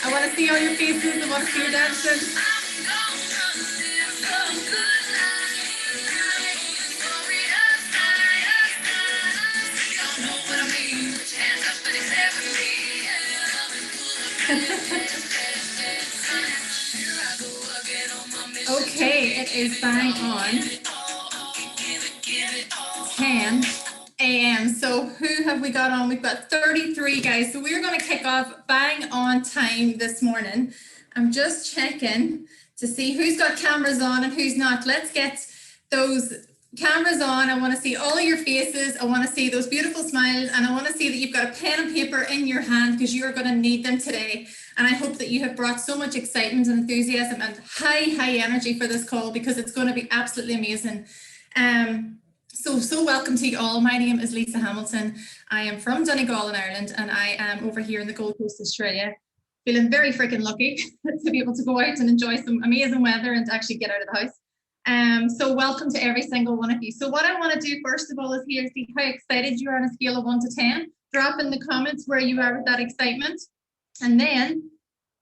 I want to see all your faces. I want to see your dancing. Okay, it is bang on 10 a.m. So who have we got on? We've got 33 guys. So we're going to kick off bang on time this morning. I'm just checking to see who's got cameras on and who's not. Let's get those cameras on. I want to see all your faces. I want to see those beautiful smiles, and I want to see that you've got a pen and paper in your hand because you are going to need them today. And I hope that you have brought so much excitement and enthusiasm and high energy for this call, because it's going to be absolutely amazing. So welcome to you all. My name is Lisa Hamilton. I am from Donegal in Ireland, and I am over here in the Gold Coast, Australia. Feeling very freaking lucky to be able to go out and enjoy some amazing weather and to actually get out of the house. So welcome to every single one of you. So what I want to do first of all is here see how excited you are on a scale of 1 to 10. Drop in the comments where you are with that excitement. And then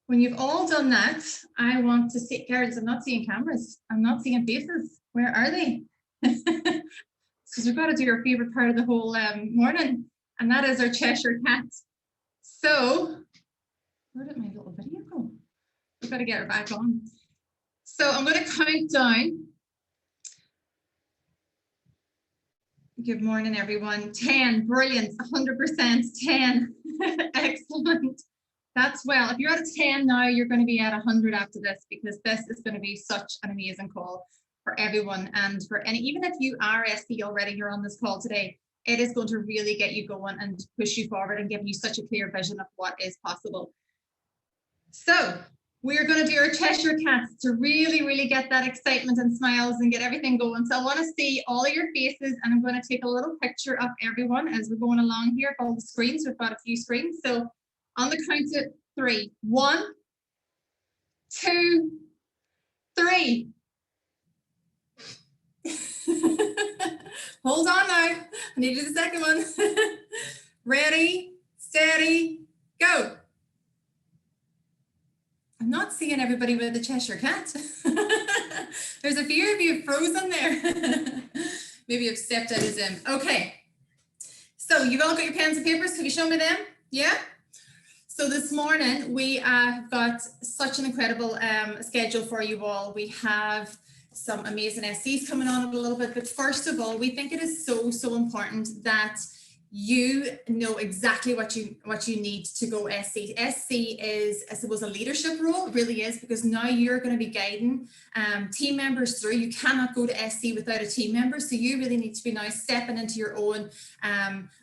when you've all done that, I want to see, girls, I'm not seeing cameras. I'm not seeing faces. Where are they? Because we've got to do our favorite part of the whole morning, and that is our Cheshire Cat. So where did my little video go? We've got to get her back on. So I'm going to count down. Good morning, everyone. 10, brilliant, 100%, 10, excellent. That's well. If you're at a 10 now, you're going to be at 100 after this, because this is going to be such an amazing call for everyone. And for any, even if you are SC already, you're on this call today, it is going to really get you going and push you forward and give you such a clear vision of what is possible. So we're going to do our Cheshire Cats to really get that excitement and smiles and get everything going. So I want to see all of your faces, and I'm going to take a little picture of everyone as we're going along here. All the screens, we've got a few screens. So on the count of 3, 1, 2, 3. Hold on now. I need to do the second one. Ready, steady, go. I'm not seeing everybody with the Cheshire Cat. There's a few of you frozen there. Maybe you've stepped out of Zoom. Okay. So you've all got your pens and papers. Have you shown me them? Yeah? So this morning we have got such an incredible schedule for you all. We have some amazing SCs coming on in a little bit, but first of all, we think it is so important that you know exactly what you need to go SC. SC is, I suppose, a leadership role. It really is, because now you're going to be guiding team members through. You cannot go to SC without a team member. So you really need to be now stepping into your own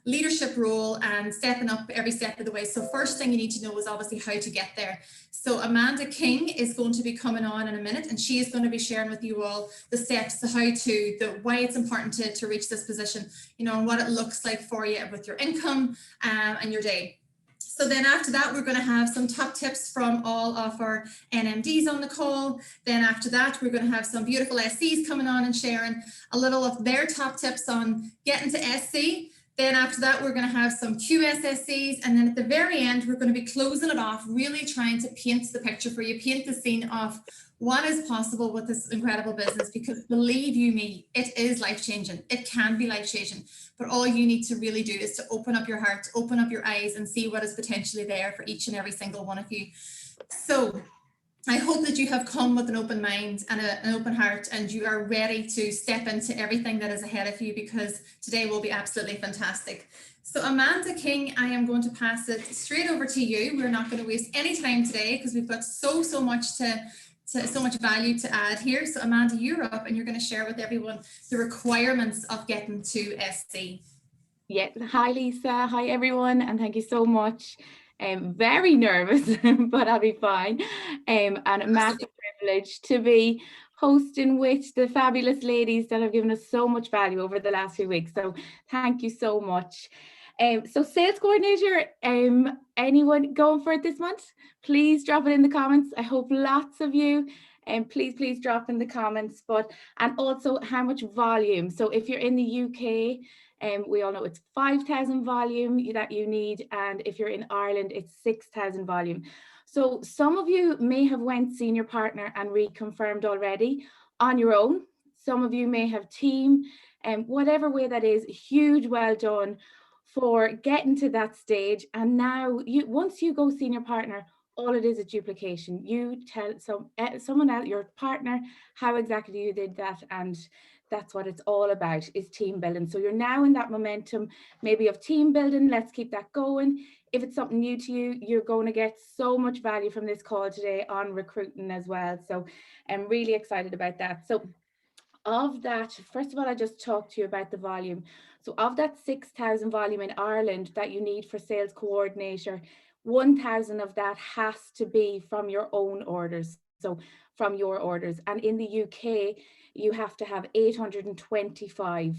leadership role and stepping up every step of the way. So first thing you need to know is obviously how to get there. So Amanda King is going to be coming on in a minute, and she is going to be sharing with you all the steps to why it's important to reach this position, you know, and what it looks like for you with your income and your day. So then after that, we're going to have some top tips from all of our NMDs on the call. Then after that, we're going to have some beautiful SCs coming on and sharing a little of their top tips on getting to SC. Then after that, we're going to have some QSSCs. And then at the very end, we're going to be closing it off, really trying to paint the picture for you, paint the scene of what is possible with this incredible business, because believe you me, it is life-changing. It can be life-changing, but all you need to really do is to open up your heart, open up your eyes, and see what is potentially there for each and every single one of you. So I hope that you have come with an open mind and an open heart, and you are ready to step into everything that is ahead of you, because today will be absolutely fantastic. So Amanda King, I am going to pass it straight over to you. We're not going to waste any time today, because we've got so much value to add here. So Amanda, you're up, and you're going to share with everyone the requirements of getting to SC. Yeah, hi Lisa, hi everyone, and thank you so much. Very nervous, but I'll be fine. And a massive privilege to be hosting with the fabulous ladies that have given us so much value over the last few weeks. So thank you so much. So sales coordinator, anyone going for it this month? Please drop it in the comments. I hope lots of you. And please drop in the comments. And also how much volume. So if you're in the UK, we all know it's 5,000 volume that you need, and if you're in Ireland, it's 6,000 volume. So some of you may have went senior partner and reconfirmed already on your own. Some of you may have team, and whatever way that is, huge well done for getting to that stage. And now once you go senior partner, all it is duplication. You tell someone else, your partner, how exactly you did that, and that's what it's all about, is team building. So you're now in that momentum maybe of team building. Let's keep that going. If it's something new to you, you're going to get so much value from this call today on recruiting as well. So I'm really excited about that. So of that, first of all, I just talked to you about the volume. So of that 6,000 volume in Ireland that you need for sales coordinator, 1,000 of that has to be from your own orders. So from your orders. And in the UK, you have to have 825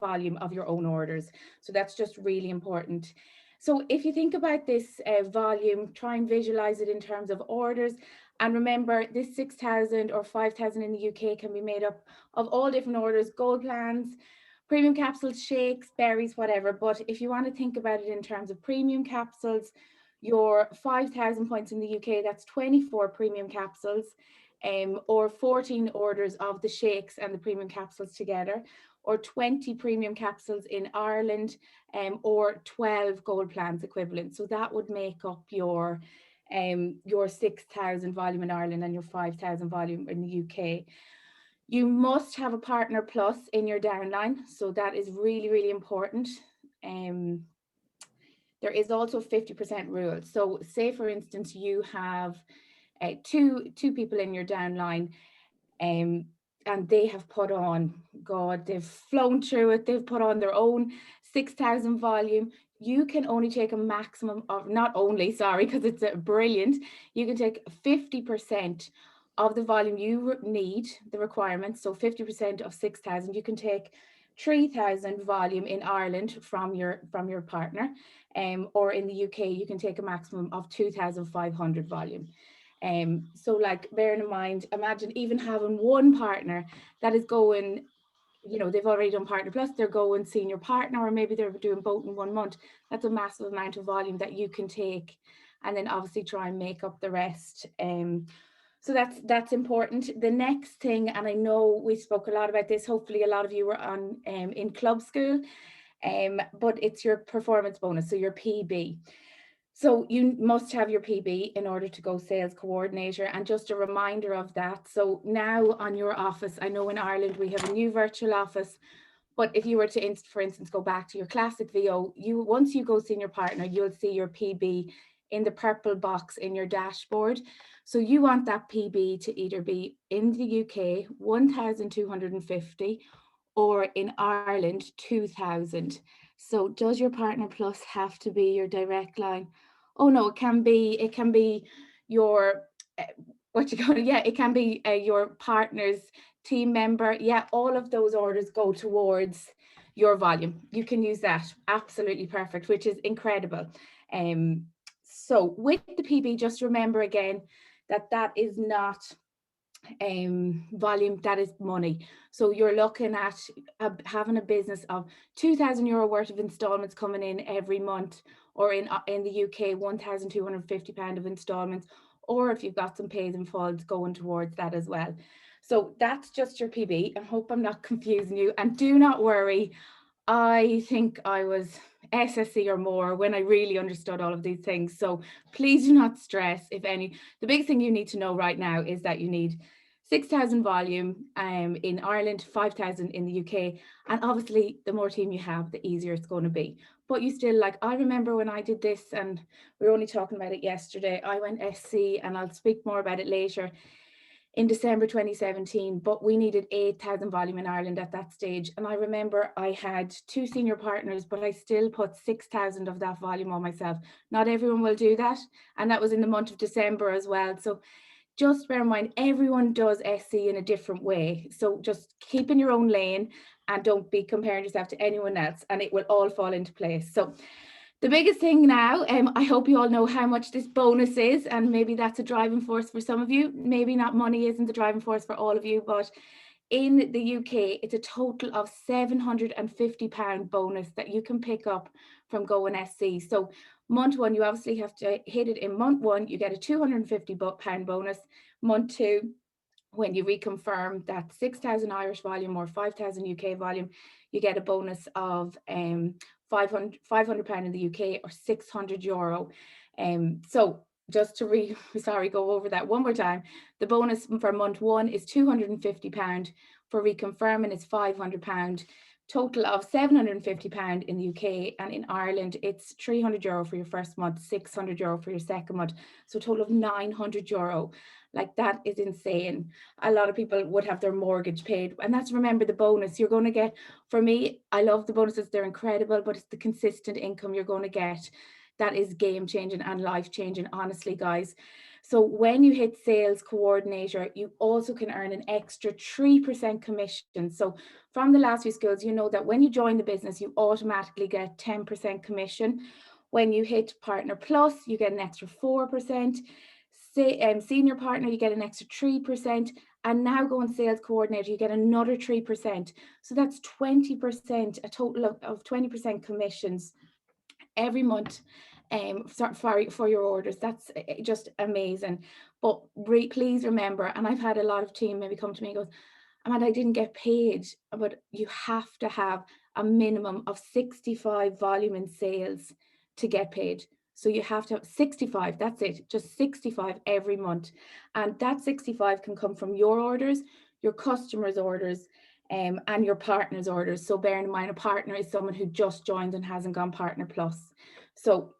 volume of your own orders. So that's just really important. So if you think about this volume, try and visualize it in terms of orders. And remember, this 6,000 or 5,000 in the UK can be made up of all different orders, gold plans, premium capsules, shakes, berries, whatever. But if you want to think about it in terms of premium capsules, your 5,000 points in the UK, that's 24 premium capsules, or 14 orders of the shakes and the premium capsules together, or 20 premium capsules in Ireland, or 12 gold plans equivalent. So that would make up your 6,000 volume in Ireland and your 5,000 volume in the UK. You must have a partner plus in your downline. So that is really, really important. There is also a 50% rule. So say, for instance, you have two people in your downline, and they have put on, God, they've flown through it, they've put on their own 6,000 volume. You can only take a maximum of, not only, sorry, because it's brilliant, you can take 50% of the volume you need, the requirements. So 50% of 6,000, you can take 3,000 volume in Ireland from your partner, or in the UK, you can take a maximum of 2,500 volume. So like, bearing in mind, imagine even having one partner that is going, you know, they've already done partner plus, they're going senior partner, or maybe they're doing both in 1 month. That's a massive amount of volume that you can take, and then obviously try and make up the rest. So that's important. The next thing, and I know we spoke a lot about this, hopefully a lot of you were on in club school, but it's your performance bonus, so your PB. So you must have your PB in order to go sales coordinator, and just a reminder of that. So now on your office, I know in Ireland we have a new virtual office, but if you were to, for instance, go back to your classic VO, once you go senior partner, you'll see your PB in the purple box in your dashboard. So you want that PB to either be in the UK 1,250 or in Ireland 2,000. So does your partner plus have to be your direct line? Oh no, it can be your it can be your partner's team member. Yeah, all of those orders go towards your volume. You can use that, absolutely perfect, which is incredible. So with the PB, just remember again that is not volume, that is money. So you're looking at having a business of €2,000 worth of installments coming in every month, or in the UK £1,250 of installments, or if you've got some pays and falls going towards that as well. So that's just your PB. I hope I'm not confusing you, and do not worry, I think I was SSC or more when I really understood all of these things. So please do not stress. The big thing you need to know right now is that you need 6,000 volume in Ireland, 5,000 in the UK. And obviously the more team you have, the easier it's going to be. But you still, like, I remember when I did this, and we were only talking about it yesterday, I went SC, and I'll speak more about it later, in December 2017, but we needed 8,000 volume in Ireland at that stage. And I remember I had 2 senior partners, but I still put 6,000 of that volume on myself. Not everyone will do that. And that was in the month of December as well. So just bear in mind, everyone does SC in a different way. So just keep in your own lane and don't be comparing yourself to anyone else, and it will all fall into place. So the biggest thing now, I hope you all know how much this bonus is, and maybe that's a driving force for some of you. Maybe not, money isn't the driving force for all of you, but in the UK, it's a total of £750 bonus that you can pick up from going SC. So month one, you obviously have to hit it in month one, you get a £250 bonus. Month two, when you reconfirm that 6,000 Irish volume or 5,000 UK volume, you get a bonus of £500 in the UK or €600. So just to go over that one more time, the bonus for month one is £250. For reconfirming, it's £500. Total of £750 in the UK, and in Ireland it's €300 for your first month, €600 for your second month, so a total of €900. Like, that is insane. A lot of people would have their mortgage paid, and that's, remember, the bonus you're going to get. For me, I love the bonuses, they're incredible, but it's the consistent income you're going to get that is game changing and life changing, honestly, guys. So when you hit sales coordinator, you also can earn an extra 3% commission. So from the last few skills, you know that when you join the business, you automatically get 10% commission. When you hit partner plus, you get an extra 4%. Senior partner, you get an extra 3%. And now going sales coordinator, you get another 3%. So that's 20%, a total of 20% commissions every month for your orders. That's just amazing. But please remember, and I've had a lot of team maybe come to me and goes, Amanda, I didn't get paid, but you have to have a minimum of 65 volume in sales to get paid. So you have to have 65, that's it, just 65 every month. And that 65 can come from your orders, your customers' orders, and your partner's orders. So bearing in mind, a partner is someone who just joined and hasn't gone partner plus. So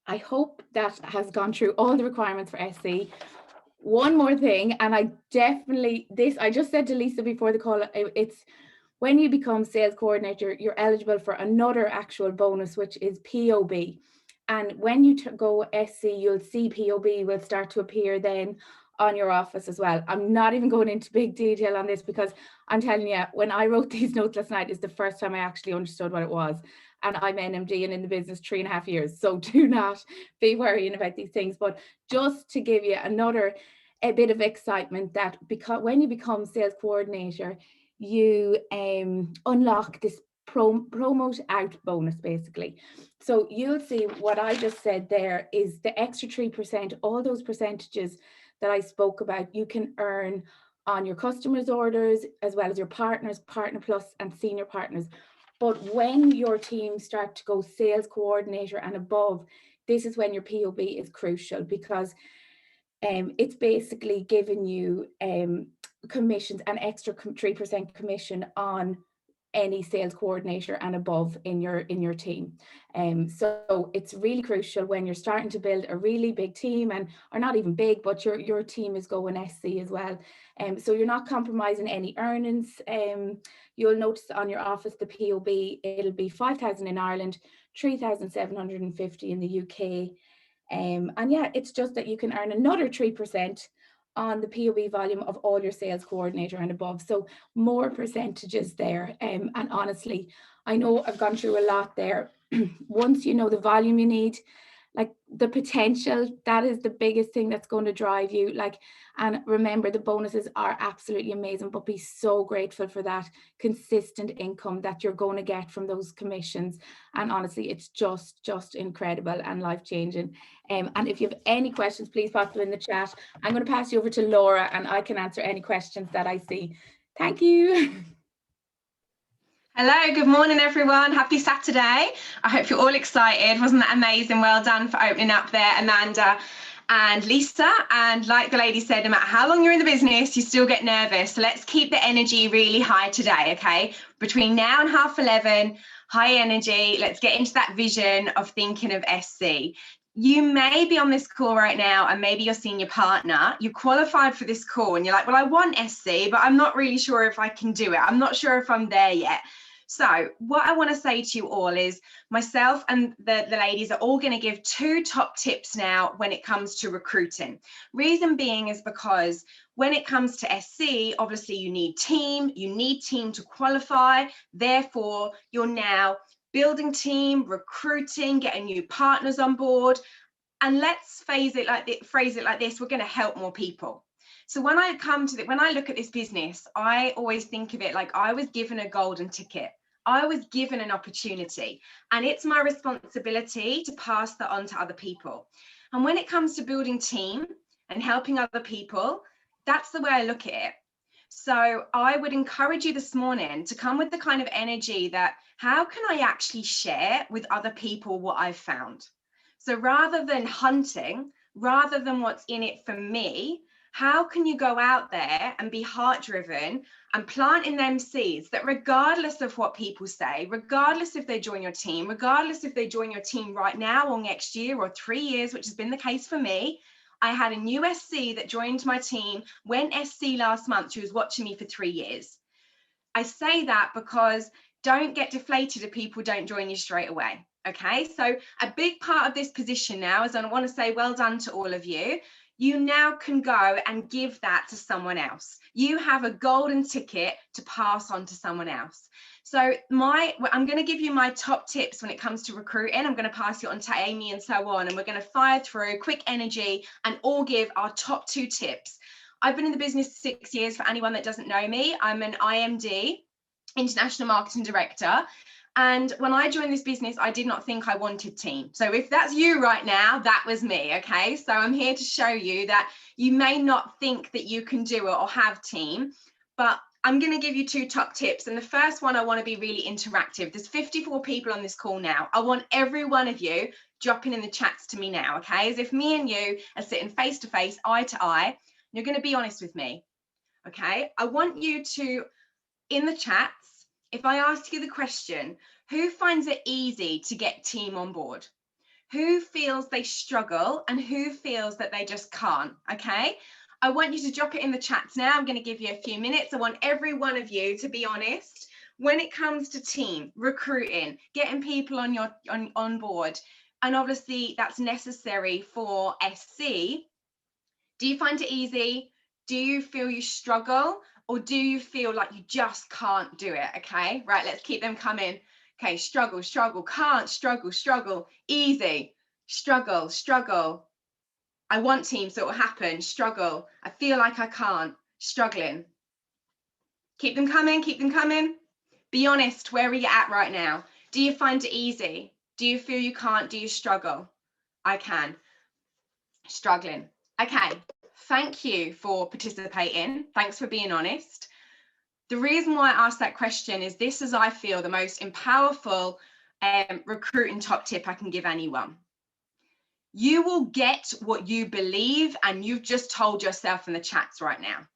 I hope that has gone through all the requirements for SC. One more thing, and I just said to Lisa before the call, it's when you become sales coordinator, you're eligible for another actual bonus, which is POB. And when you go SC, you'll see POB will start to appear then on your office as well. I'm not even going into big detail on this, because I'm telling you, when I wrote these notes last night is the first time I actually understood what it was. And I'm NMD and in the business 3.5 years. So do not be worrying about these things. But just to give you a bit of excitement, that because when you become sales coordinator, you unlock this promote out bonus, basically. So you'll see what I just said there is the extra 3%, all those percentages that I spoke about, you can earn on your customers' orders, as well as your partners, partner plus and senior partners. But when your team start to go sales coordinator and above, this is when your POB is crucial, because it's basically giving you commissions, an extra 3% commission on any sales coordinator and above in your team. So it's really crucial when you're starting to build a really big team, or not even big, but your team is going SC as well. So you're not compromising any earnings. You'll notice on your office, the POB, it'll be 5,000 in Ireland, 3,750 in the UK. And yeah, it's just that you can earn another 3% on the POB volume of all your sales coordinator and above. So more percentages there. And honestly, I know I've gone through a lot there. Once you know the volume you need, like the potential, that is the biggest thing that's going to drive you. Like, and remember, the bonuses are absolutely amazing, but be so grateful for that consistent income that you're going to get from those commissions. And honestly, it's just incredible and life-changing. And if you have any questions, please pop them in the chat. I'm going to pass you over to Laura, and I can answer any questions that I see. Thank you. Hello, good morning everyone. Happy Saturday. I hope you're all excited. Wasn't that amazing? Well done for opening up there, Amanda and Lisa. And like the lady said, no matter how long you're in the business, you still get nervous. So let's keep the energy really high today, okay? Between now and 11:30, high energy. Let's get into that vision of thinking of SC. You may be on this call right now, and maybe you're seeing your partner. You qualified for this call and you're like, well, I want SC, but I'm not really sure if I can do it. I'm not sure if I'm there yet. So what I want to say to you all is, myself and the ladies are all going to give 2 top tips now when it comes to recruiting. Reason being is because when it comes to SC, obviously you need team to qualify. Therefore, you're now building team, recruiting, getting new partners on board. And let's phrase it like this, we're going to help more people. So when I look at this business, I always think of it like I was given a golden ticket. I was given an opportunity, and it's my responsibility to pass that on to other people. And when it comes to building team and helping other people, that's the way I look at it. So I would encourage you this morning to come with the kind of energy that, how can I actually share with other people what I've found? So rather than hunting, rather than what's in it for me, how can you go out there and be heart driven and plant in them seeds that, regardless of what people say, regardless if they join your team, regardless if they join your team right now or next year or 3 years, which has been the case for me. I had a new SC that joined my team, went SC last month. She was watching me for 3 years. I say that because don't get deflated if people don't join you straight away. Okay, so a big part of this position now is, I want to say well done to all of you. You now can go and give that to someone else. You have a golden ticket to pass on to someone else. So I'm going to give you my top tips when it comes to recruiting. I'm going to pass it on to Amy and so on, and we're going to fire through quick energy and all give our top 2 tips. I've been in the business 6 years. For anyone that doesn't know me, I'm an IMD, International Marketing Director. And when I joined this business, I did not think I wanted team. So if that's you right now, that was me, okay? So I'm here to show you that you may not think that you can do it or have team, but I'm going to give you 2 top tips. And the first one, I want to be really interactive. There's 54 people on this call now. I want every one of you dropping in the chats to me now, okay? As if me and you are sitting face to face, eye to eye. You're going to be honest with me, okay? I want you to, in the chats, if I ask you the question, who finds it easy to get team on board? Who feels they struggle and who feels that they just can't, okay? I want you to drop it in the chats now. I'm going to give you a few minutes. I want every one of you to be honest. When it comes to team, recruiting, getting people on board, and obviously that's necessary for SC, do you find it easy? Do you feel you struggle? Or do you feel like you just can't do it? Okay, right, let's keep them coming. Okay, struggle, struggle, can't, struggle, struggle, easy, struggle, struggle. I want team, so it will happen, struggle. I feel like I can't, struggling. Keep them coming, keep them coming. Be honest, where are you at right now? Do you find it easy? Do you feel you can't? Do you struggle? I can, struggling. Okay, thank you for participating. Thanks for being honest. The reason why I asked that question is this is, I feel, the most powerful recruiting top tip I can give anyone. You will get what you believe, and you've just told yourself in the chats right now.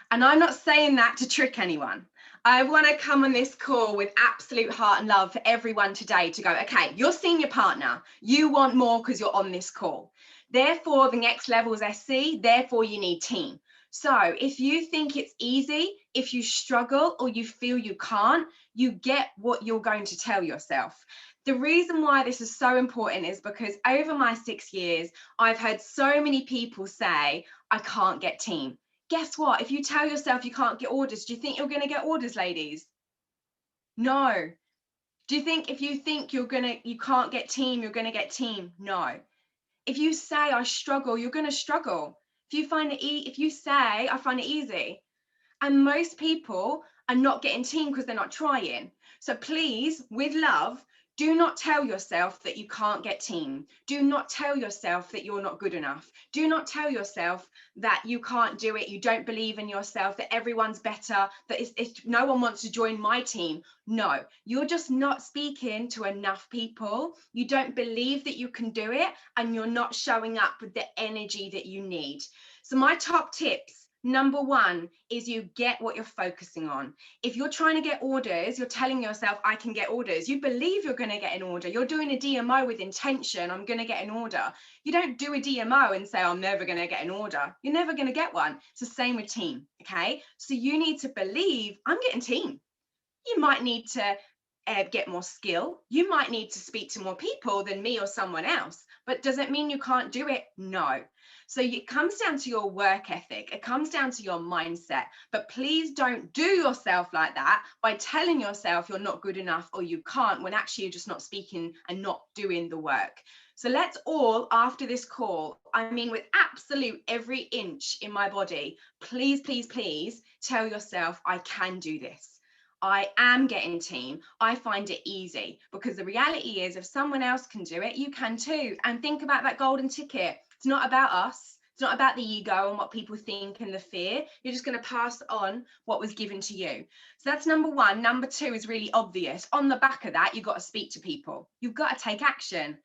And I'm not saying that to trick anyone. I want to come on this call with absolute heart and love for everyone today to go, okay, you're seeing your partner. You want more because you're on this call. Therefore, the next level is SC. Therefore, you need team. So if you think it's easy, if you struggle or you feel you can't, you get what you're going to tell yourself. The reason why this is so important is because over my 6 years, I've heard so many people say, I can't get team. Guess what? If you tell yourself you can't get orders, do you think you're going to get orders, ladies? No. Do you think if you think you can't get team, you're going to get team? No. If you say I struggle, you're going to struggle. If you say I find it easy, and most people are not getting team because they're not trying. So please, with love, do not tell yourself that you can't get team. Do not tell yourself that you're not good enough. Do not tell yourself that you can't do it. You don't believe in yourself, that everyone's better, that if no one wants to join my team. No, you're just not speaking to enough people. You don't believe that you can do it, and you're not showing up with the energy that you need. So my top tips. Number 1 is you get what you're focusing on. If you're trying to get orders, you're telling yourself, I can get orders. You believe you're going to get an order. You're doing a DMO with intention. I'm going to get an order. You don't do a DMO and say, I'm never going to get an order. You're never going to get one. It's the same with team. Okay. So you need to believe I'm getting team. You might need to get more skill. You might need to speak to more people than me or someone else. But does it mean you can't do it? No. So it comes down to your work ethic. It comes down to your mindset. But please don't do yourself like that by telling yourself you're not good enough or you can't, when actually you're just not speaking and not doing the work. So let's all, after this call, I mean with absolute every inch in my body, please, please, please tell yourself, I can do this. I am getting team. I find it easy, because the reality is if someone else can do it, you can too. And think about that golden ticket. It's not about us. It's not about the ego and what people think and the fear. You're just going to pass on what was given to you. So that's number one. Number two is really obvious. On the back of that, you've got to speak to people. You've got to take action.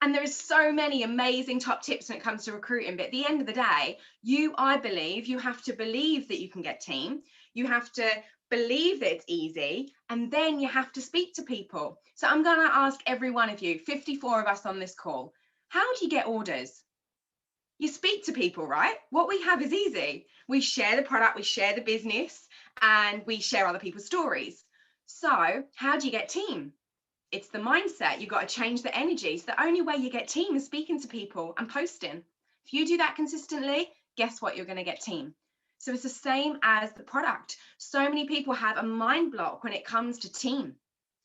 And there is so many amazing top tips when it comes to recruiting. But at the end of the day, I believe you have to believe that you can get team. You have to believe that it's easy, and then you have to speak to people. So I'm going to ask every one of you, 54 of us on this call, how do you get orders? You speak to people, right? What we have is easy. We share the product, we share the business, and we share other people's stories. So how do you get team? It's the mindset. You've got to change the energy. So the only way you get team is speaking to people and posting. If you do that consistently, guess what? You're going to get team. So it's the same as the product. So many people have a mind block when it comes to team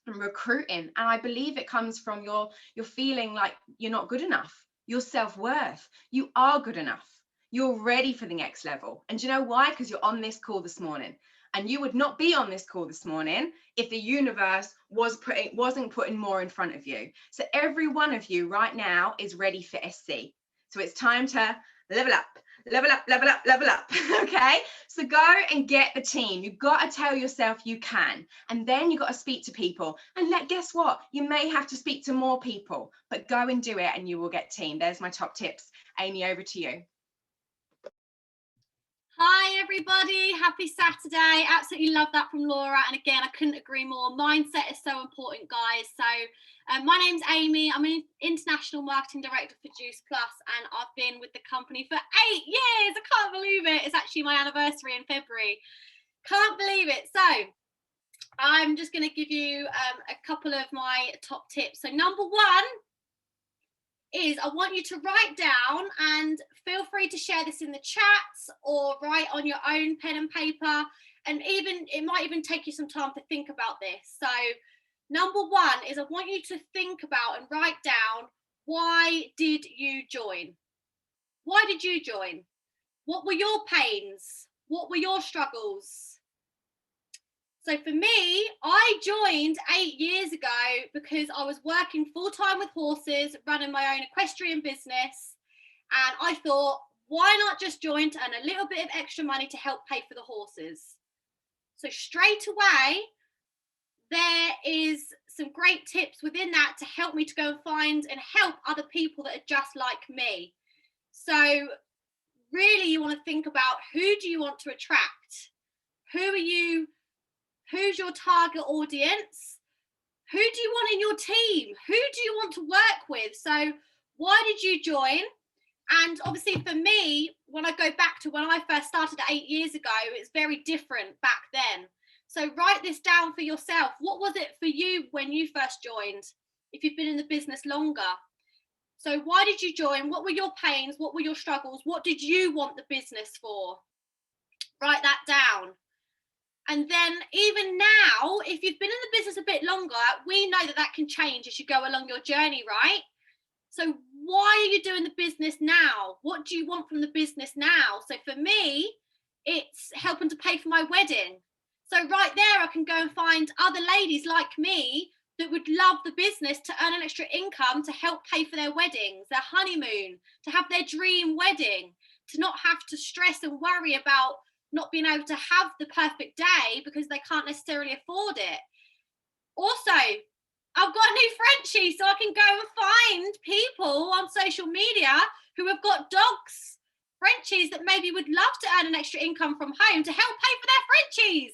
and recruiting. And I believe it comes from your feeling like you're not good enough, your self-worth. You are good enough. You're ready for the next level. And do you know why? Because you're on this call this morning. And you would not be on this call this morning if the universe wasn't putting more in front of you. So every one of you right now is ready for SC. So it's time to level up, level up, level up, level up. Okay, so go and get the team. You've got to tell yourself you can, and then you've got to speak to people. And guess what? You may have to speak to more people, but go and do it and you will get team. There's my top tips. Amy, over to you. Hi everybody, happy Saturday. Absolutely love that from Laura, and again I couldn't agree more. Mindset is so important, guys. So my name's Amy. I'm an international marketing director for Juice Plus, and I've been with the company for 8 years. I can't believe it. It's actually my anniversary in February. Can't believe it. So I'm just going to give you a couple of my top tips. So number one is I want you to write down, and feel free to share this in the chats or write on your own pen and paper, and even it might even take you some time to think about this. So number one is I want you to think about and write down, why did you join? Why did you join? What were your pains? What were your struggles? So for me, I joined 8 years ago because I was working full-time with horses, running my own equestrian business. And I thought, why not just join to earn a little bit of extra money to help pay for the horses? So straight away, there is some great tips within that to help me to go and find and help other people that are just like me. So really you want to think about, who do you want to attract? Who's your target audience? Who do you want in your team? Who do you want to work with? So why did you join? And obviously for me, when I go back to when I first started 8 years ago, it's very different back then. So write this down for yourself. What was it for you when you first joined? If you've been in the business longer. So why did you join? What were your pains? What were your struggles? What did you want the business for? Write that down. And then even now, if you've been in the business a bit longer, we know that that can change as you go along your journey, right? So why are you doing the business now? What do you want from the business now? So for me, it's helping to pay for my wedding. So right there, I can go and find other ladies like me that would love the business to earn an extra income to help pay for their weddings, their honeymoon, to have their dream wedding, to not have to stress and worry about not being able to have the perfect day because they can't necessarily afford it. Also, I've got a new Frenchie, so I can go and find people on social media who have got dogs, Frenchies, that maybe would love to earn an extra income from home to help pay for their Frenchies.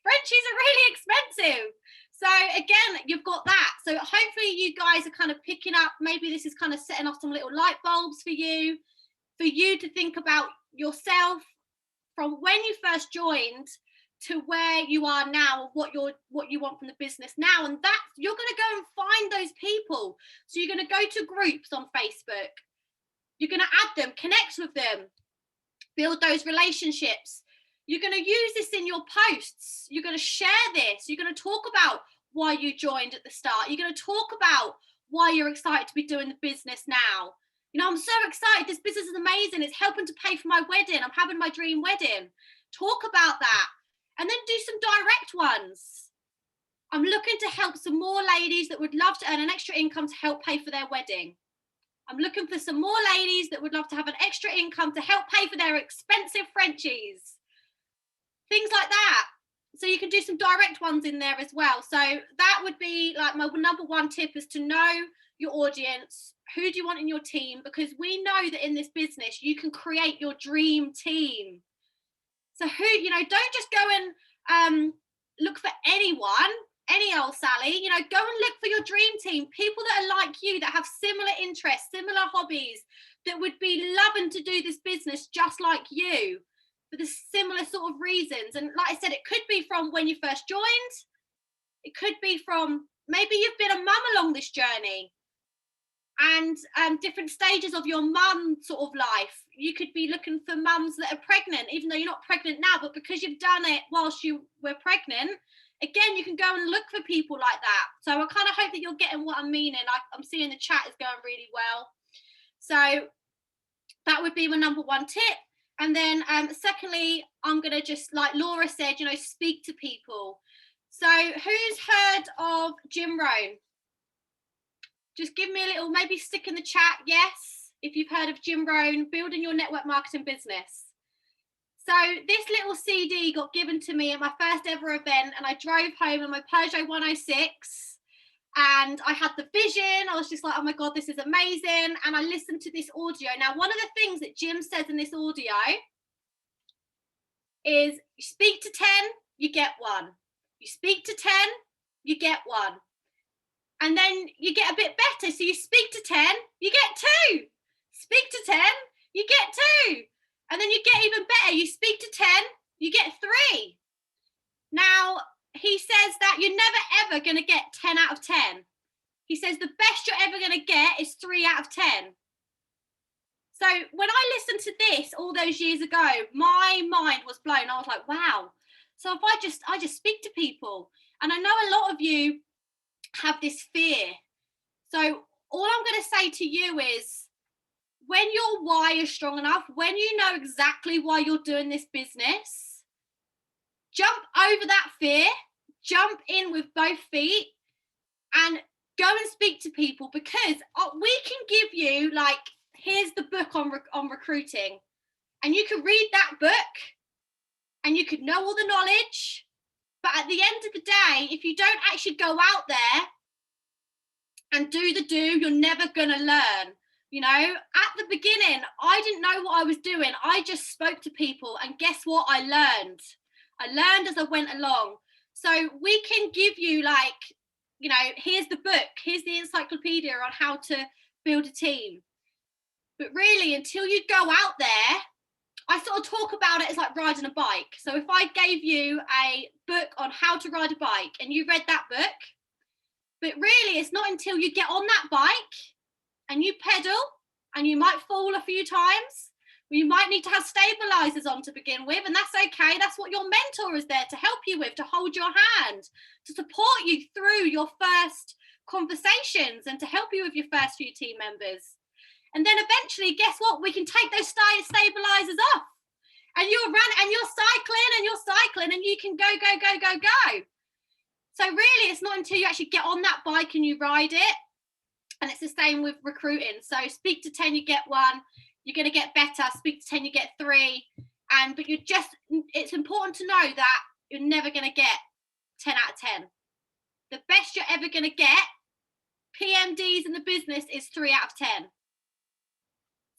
Frenchies are really expensive. So again, you've got that. So hopefully you guys are kind of picking up, maybe this is kind of setting off some little light bulbs for you to think about yourself from when you first joined to where you are now, what you want from the business now. And that you're going to go and find those people. So you're going to go to groups on Facebook. You're going to add them, connect with them, build those relationships. You're going to use this in your posts. You're going to share this. You're going to talk about why you joined at the start. You're going to talk about why you're excited to be doing the business now. You know, I'm so excited. This business is amazing. It's helping to pay for my wedding. I'm having my dream wedding. Talk about that. And then do some direct ones. I'm looking to help some more ladies that would love to earn an extra income to help pay for their wedding. I'm looking for some more ladies that would love to have an extra income to help pay for their expensive Frenchies. Things like that. So you can do some direct ones in there as well. So that would be like my number one tip, is to know your audience. Who do you want in your team? Because we know that in this business, you can create your dream team. So who, you know, don't just go and look for anyone, any old Sally, you know, go and look for your dream team, people that are like you, that have similar interests, similar hobbies, that would be loving to do this business just like you, for the similar sort of reasons. And like I said, it could be from when you first joined, it could be from maybe you've been a mum along this journey, and different stages of your mum sort of life. You could be looking for mums that are pregnant, even though you're not pregnant now, but because you've done it whilst you were pregnant, again, you can go and look for people like that. So I kind of hope that you're getting what I'm meaning. I'm seeing the chat is going really well. So that would be my number one tip. And then secondly, I'm going to just, like Laura said, you know, speak to people. So who's heard of Jim Rohn? Just give me a little, maybe stick in the chat, yes, if you've heard of Jim Rohn, Building Your Network Marketing Business. So this little CD got given to me at my first ever event, and I drove home in my Peugeot 106, and I had the vision. I was just like, oh my God, this is amazing. And I listened to this audio. Now, one of the things that Jim says in this audio is, you speak to 10, you get one. You speak to 10, you get one. And then you get a bit better. So you speak to 10, you get 2. Speak to 10, you get 2. And then you get even better. You speak to 10, you get 3. Now, he says that you're never, ever going to get 10 out of 10. He says the best you're ever going to get is 3 out of 10. So when I listened to this all those years ago, my mind was blown. I was like, wow. So if I just speak to people, and I know a lot of you have this fear. So all I'm going to say to you is, when your why is strong enough, when you know exactly why you're doing this business, jump over that fear, jump in with both feet, and go and speak to people, because we can give you, like, here's the book on recruiting, and you can read that book and you could know all the knowledge, but at the end of the day, if you don't actually go out there and do, you're never going to learn. You know, at the beginning, I didn't know what I was doing. I just spoke to people, and guess what? I learned as I went along. So we can give you, like, you know, here's the book, here's the encyclopedia on how to build a team. But really, until you go out there, I sort of talk about it as like riding a bike. So if I gave you a book on how to ride a bike and you read that book, but really it's not until you get on that bike and you pedal, and you might fall a few times, you might need to have stabilizers on to begin with, and that's okay. That's what your mentor is there to help you with, to hold your hand, to support you through your first conversations, and to help you with your first few team members. And then eventually, guess what? We can take those stabilizers off, and you're running, and you're cycling, and you can go. So really, it's not until you actually get on that bike and you ride it. And it's the same with recruiting. So speak to 10, you get 1. You're going to get better. Speak to 10, you get 3. But it's important to know that you're never going to get 10 out of 10. The best you're ever going to get, PMDs in the business, is 3 out of 10.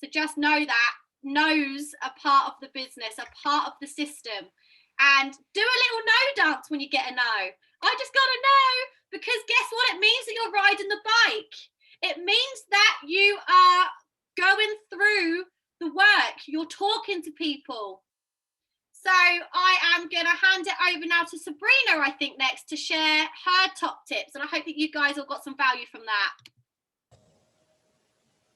So just know that. No's are part of the business, are part of the system. And do a little no dance when you get a no. I just got a no, because guess what? It means that you're riding the bike. It means that you are going through the work. You're talking to people. So I am going to hand it over now to Sabrina, I think, next, to share her top tips. And I hope that you guys all got some value from that.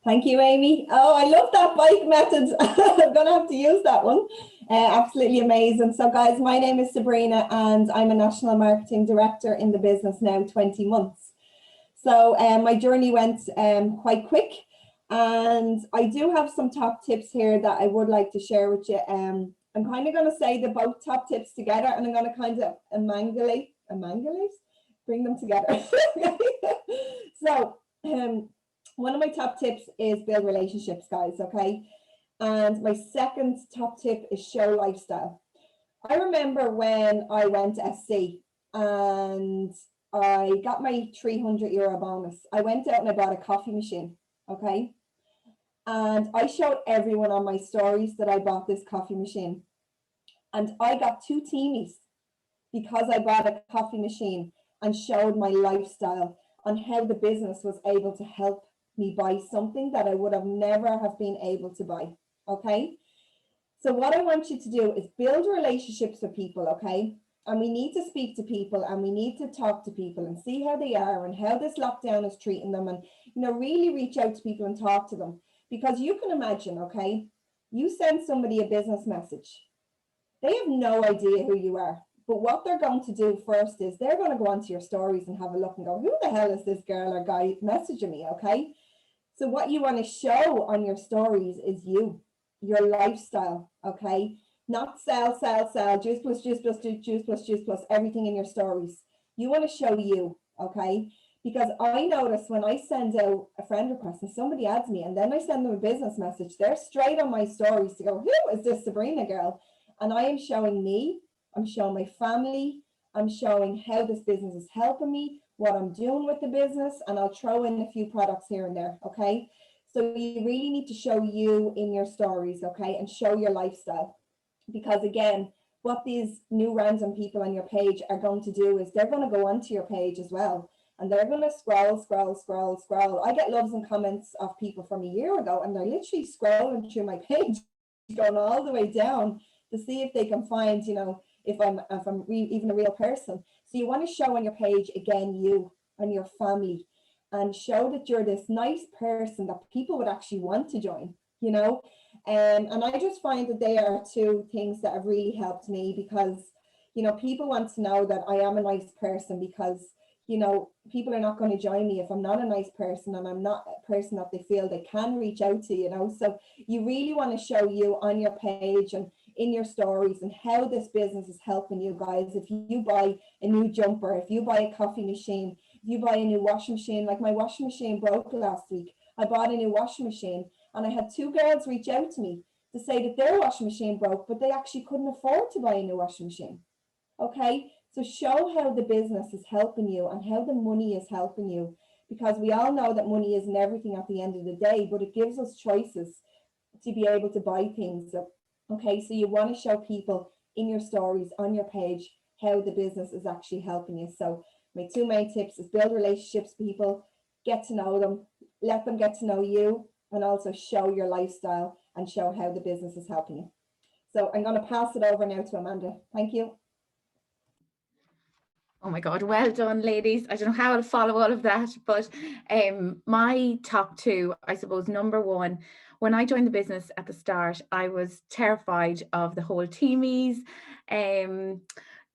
Thank you, Amy. Oh, I love that bike method. I'm going to have to use that one. Absolutely amazing. So guys, my name is Sabrina, and I'm a National Marketing Director in the business now 20 months. So my journey went quite quick, and I do have some top tips here that I would like to share with you. I'm kind of going to say the both top tips together, and I'm going to kind of amalgamate bring them together. So one of my top tips is build relationships, guys, okay? And my second top tip is show lifestyle. I remember when I went to SC and I got my €300 bonus. I went out and I bought a coffee machine, okay? And I showed everyone on my stories that I bought this coffee machine. And I got 2 teamies because I bought a coffee machine and showed my lifestyle on how the business was able to help me buy something that I would have never have been able to buy, okay? So what I want you to do is build relationships with people, okay? And we need to speak to people and we need to talk to people and see how they are and how this lockdown is treating them, and, you know, really reach out to people and talk to them. Because you can imagine, okay, you send somebody a business message. They have no idea who you are. But what they're going to do first is they're going to go onto your stories and have a look and go, who the hell is this girl or guy messaging me, okay? So what you want to show on your stories is you, your lifestyle, okay? Not sell, juice plus juice plus juice plus juice plus everything in your stories. You want to show you, okay? Because I notice when I send out a friend request and somebody adds me and then I send them a business message, they're straight on my stories to go, who is this Sabrina girl? And I am showing me, I'm showing my family, I'm showing how this business is helping me, what I'm doing with the business, and I'll throw in a few products here and there, okay? So you really need to show you in your stories, okay? And show your lifestyle. Because again, what these new random people on your page are going to do is they're going to go onto your page as well. And they're going to scroll. I get loves and comments of people from a year ago and they're literally scrolling through my page, going all the way down to see if they can find, you know, if I'm even a real person. So you want to show on your page, again, you and your family, and show that you're this nice person that people would actually want to join, you know. And I just find that they are 2 things that have really helped me, because, you know, people want to know that I am a nice person, because, you know, people are not going to join me if I'm not a nice person and I'm not a person that they feel they can reach out to, you know. So you really want to show you on your page and in your stories and how this business is helping you guys. If you buy a new jumper, if you buy a coffee machine, if you buy a new washing machine, like my washing machine broke last week, I bought a new washing machine and I had 2 girls reach out to me to say that their washing machine broke, but they actually couldn't afford to buy a new washing machine. Okay, so show how the business is helping you and how the money is helping you, because we all know that money isn't everything at the end of the day, but it gives us choices to be able to buy things. Okay, so you want to show people in your stories on your page how the business is actually helping you. So my 2 main tips is build relationships with people, get to know them, let them get to know you, and also show your lifestyle and show how the business is helping you. So I'm going to pass it over now to Amanda. Thank you. Oh my God, well done, ladies. I don't know how I'll follow all of that, but my top 2, I suppose, number 1, when I joined the business at the start, I was terrified of the whole teamies,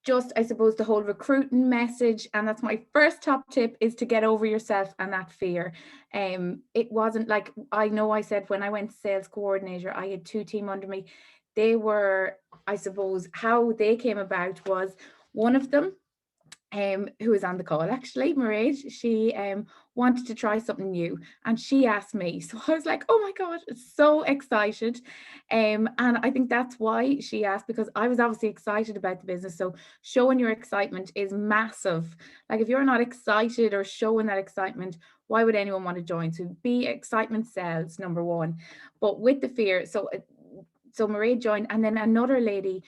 just, I suppose, the whole recruiting message. And that's my first top tip, is to get over yourself and that fear. It wasn't like, I know I said when I went sales coordinator, I had 2 team under me. They were, I suppose, how they came about was one of them, who was on the call actually, Mairead, she wanted to try something new and she asked me. So I was like, oh my God, so excited. And I think that's why she asked, because I was obviously excited about the business. So showing your excitement is massive. Like if you're not excited or showing that excitement, why would anyone want to join? So be excitement sells, number 1. But with the fear, so Mairead joined, and then another lady,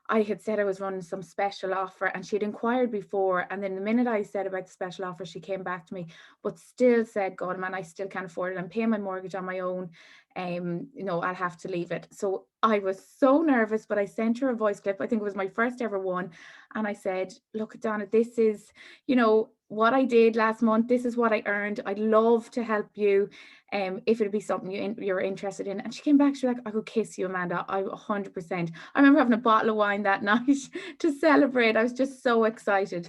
I had said I was running some special offer and she'd inquired before, and then the minute I said about the special offer, she came back to me, but still said, God, man, I still can't afford it. I'm paying my mortgage on my own. You know, I'll have to leave it. So I was so nervous, but I sent her a voice clip. I think it was my first ever one. And I said, look, Donna, this is, you know, what I did last month. This is what I earned. I'd love to help you. If it'd be something you're interested in. And she came back, she was like, I could kiss you, Amanda. I 100%. I remember having a bottle of wine that night to celebrate. I was just so excited.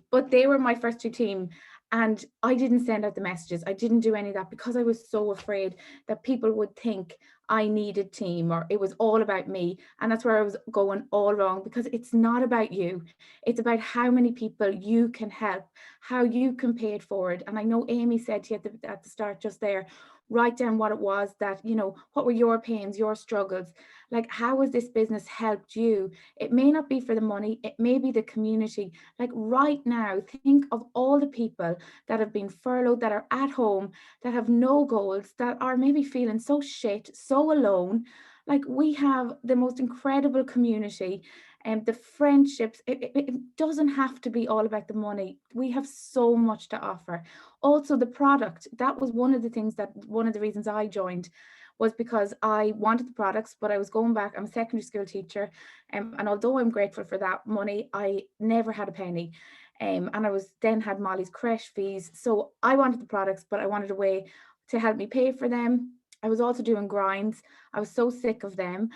But they were my first 2 team. And I didn't send out the messages. I didn't do any of that because I was so afraid that people would think I needed team, or it was all about me. And that's where I was going all wrong, because it's not about you. It's about how many people you can help, how you can pay it forward. And I know Amy said to you at the start just there, write down what it was that, you know, what were your pains, your struggles, like how has this business helped you? It may not be for the money, it may be the community. Like right now, think of all the people that have been furloughed, that are at home, that have no goals, that are maybe feeling so shit, so alone. Like we have the most incredible community, and the friendships. It doesn't have to be all about the money. We have so much to offer. Also the product, that was one of the things, that one of the reasons I joined was because I wanted the products, but I was going back, I'm a secondary school teacher, and although I'm grateful for that money, I never had a penny. And I was then had Molly's creche fees. So I wanted the products, but I wanted a way to help me pay for them. I was also doing grinds. I was so sick of them,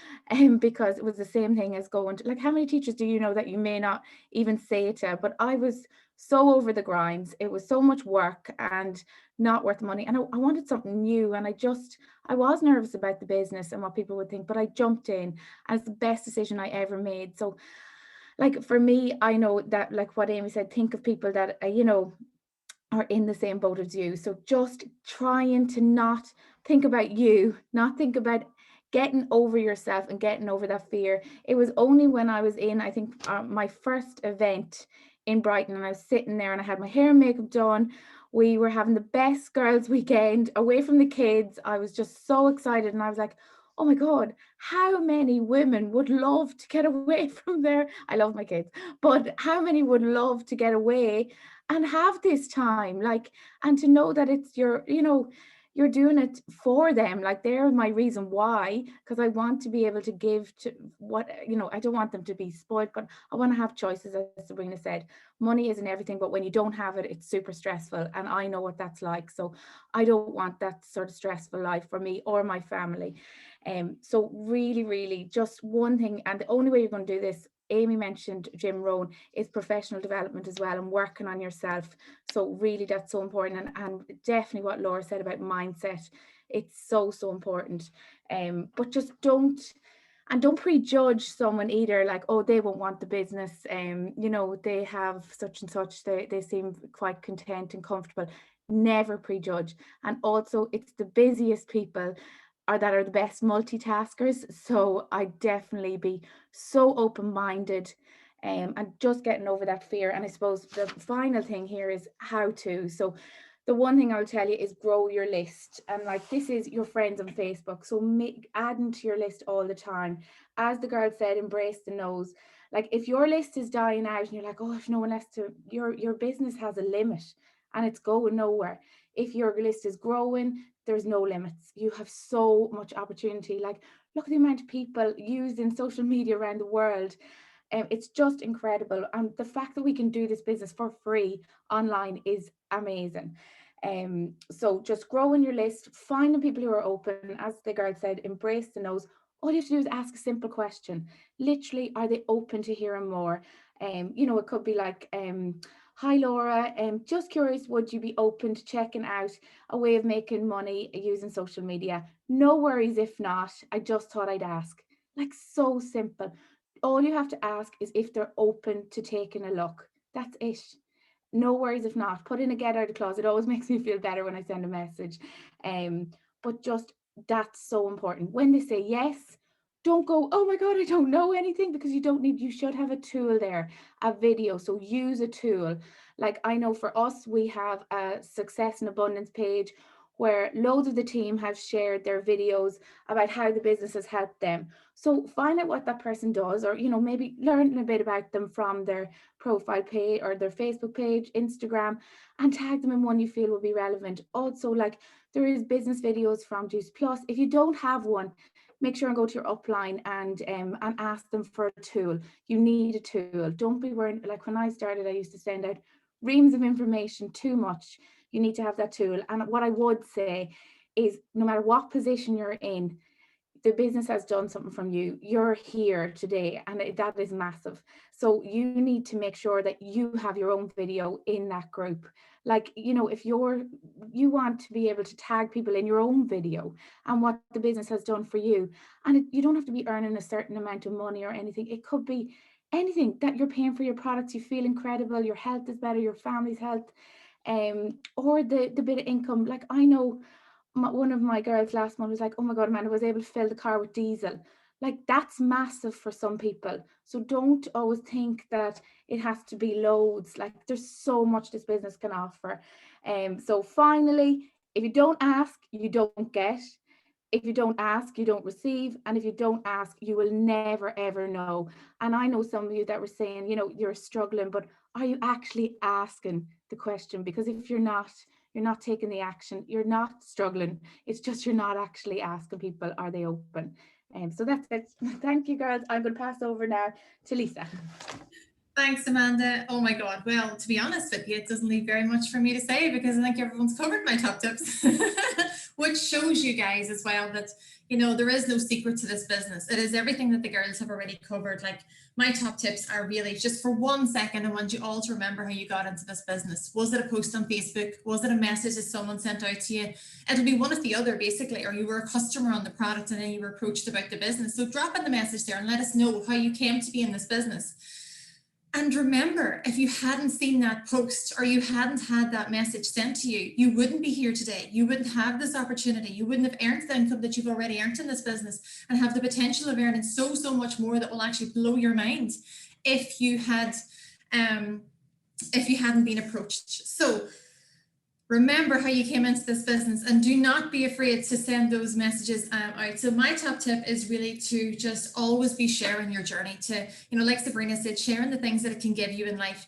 because it was the same thing as going to, like, how many teachers do you know that you may not even say it to? But I was so over the grinds. It was so much work and not worth the money. And I wanted something new. And I was nervous about the business and what people would think, but I jumped in, and it's the best decision I ever made. So like for me, I know that, like what Amy said, think of people that, you know, are in the same boat as you. So just trying to not think about you, not think about getting over yourself and getting over that fear. It was only when I was in, I think, my first event in Brighton, and I was sitting there and I had my hair and makeup done. We were having the best girls' weekend away from the kids. I was just so excited, and I was like, oh my God, how many women would love to get away from there? I love my kids, but how many would love to get away and have this time, like, and to know that it's your, you know, you're doing it for them. Like they're my reason why, because I want to be able to give to what, you know, I don't want them to be spoiled, but I want to have choices, as Sabrina said. Money isn't everything, but when you don't have it, it's super stressful, and I know what that's like. So I don't want that sort of stressful life for me or my family. So really just one thing, and the only way you're going to do this, Amy mentioned Jim Rohn, is professional development as well, and working on yourself. So really that's so important, and definitely what Laura said about mindset, it's so important. But just don't prejudge someone either, like, oh, they won't want the business, you know, they have such and such, they seem quite content and comfortable. Never prejudge. And also, it's the busiest people that are the best multitaskers. So I definitely be so open-minded, and just getting over that fear. And I suppose the final thing here is how to. So the one thing I'll tell you is grow your list. And like, this is your friends on Facebook. So adding to your list all the time. As the girl said, embrace the no's. Like if your list is dying out and you're like, oh, if no one left to, your business has a limit and it's going nowhere. If your list is growing, there's no limits. You have so much opportunity. Like, look at the amount of people using social media around the world. It's just incredible. And the fact that we can do this business for free online is amazing. So just growing your list, finding people who are open, as the girl said, embrace the no's. All you have to do is ask a simple question. Literally, are they open to hearing more? You know, it could be like, hi Laura, just curious, would you be open to checking out a way of making money using social media? No worries if not, I just thought I'd ask. Like, so simple. All you have to ask is if they're open to taking a look. That's it. No worries if not. Put in a get out of clause. It always makes me feel better when I send a message. But just, that's so important. When they say yes, don't go, oh my God, I don't know anything, because you should have a tool there, a video. So use a tool. Like I know for us, we have a success and abundance page where loads of the team have shared their videos about how the business has helped them. So find out what that person does, or, you know, maybe learn a bit about them from their profile page or their Facebook page, Instagram, and tag them in one you feel will be relevant. Also, like, there is business videos from Juice Plus. If you don't have one, make sure and go to your upline and ask them for a tool. You need a tool. Don't be worried. Like when I started, I used to send out reams of information, too much. You need to have that tool. And what I would say is, no matter what position you're in, the business has done something from you. You're here today, and that is massive. So you need to make sure that you have your own video in that group. Like, you know, if you want to be able to tag people in your own video and what the business has done for you, and you don't have to be earning a certain amount of money or anything. It could be anything that you're paying for your products. You feel incredible. Your health is better. Your family's health, or the bit of income. Like, I know one of my girls last month was like, oh my God, man, I was able to fill the car with diesel. Like, that's massive for some people. So don't always think that it has to be loads. Like, there's so much this business can offer. So finally, if you don't ask, you don't get. If you don't ask, you don't receive. And if you don't ask, you will never, ever know. And I know some of you that were saying, you know, you're struggling, but are you actually asking the question? Because if you're not taking the action, you're not struggling. It's just you're not actually asking people, are they open? So that's it. Thank you, girls. I'm going to pass over now to Lisa. Thanks, Amanda. Oh my God. Well, to be honest with you, it doesn't leave very much for me to say because I think everyone's covered my top tips, which shows you guys as well that, you know, there is no secret to this business. It is everything that the girls have already covered. Like, my top tips are really just for 1 second. I want you all to remember how you got into this business. Was it a post on Facebook? Was it a message that someone sent out to you? It'll be one of the other, basically, or you were a customer on the product and then you were approached about the business. So drop in the message there and let us know how you came to be in this business. And remember, if you hadn't seen that post or you hadn't had that message sent to you, you wouldn't be here today. You wouldn't have this opportunity. You wouldn't have earned the income that you've already earned in this business and have the potential of earning so much more that will actually blow your mind if you hadn't been approached. So remember how you came into this business and do not be afraid to send those messages out. So my top tip is really to just always be sharing your journey, to, you know, like Sabrina said, sharing the things that it can give you in life,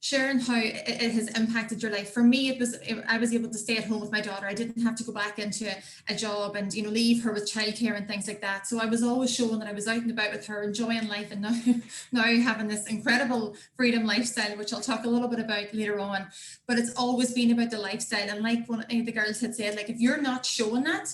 sharing how it has impacted your life. For me, I was able to stay at home with my daughter. I didn't have to go back into a job and, you know, leave her with childcare and things like that. So I was always showing that I was out and about with her, enjoying life, and now having this incredible freedom lifestyle, which I'll talk a little bit about later on. But it's always been about the lifestyle. And like one of the girls had said, like, if you're not showing that,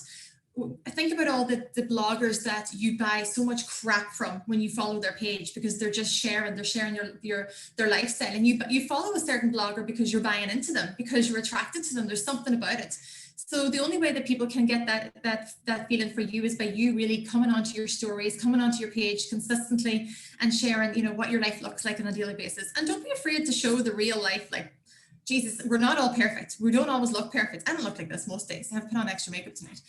think about all the bloggers that you buy so much crap from when you follow their page, because they're just sharing their lifestyle, and you follow a certain blogger because you're buying into them, because you're attracted to them. There's something about it. So the only way that people can get that feeling for you is by you really coming onto your stories, coming onto your page consistently and sharing, you know, what your life looks like on a daily basis. And don't be afraid to show the real life. Like, Jesus, we're not all perfect. We don't always look perfect. I don't look like this most days. I have put on extra makeup tonight.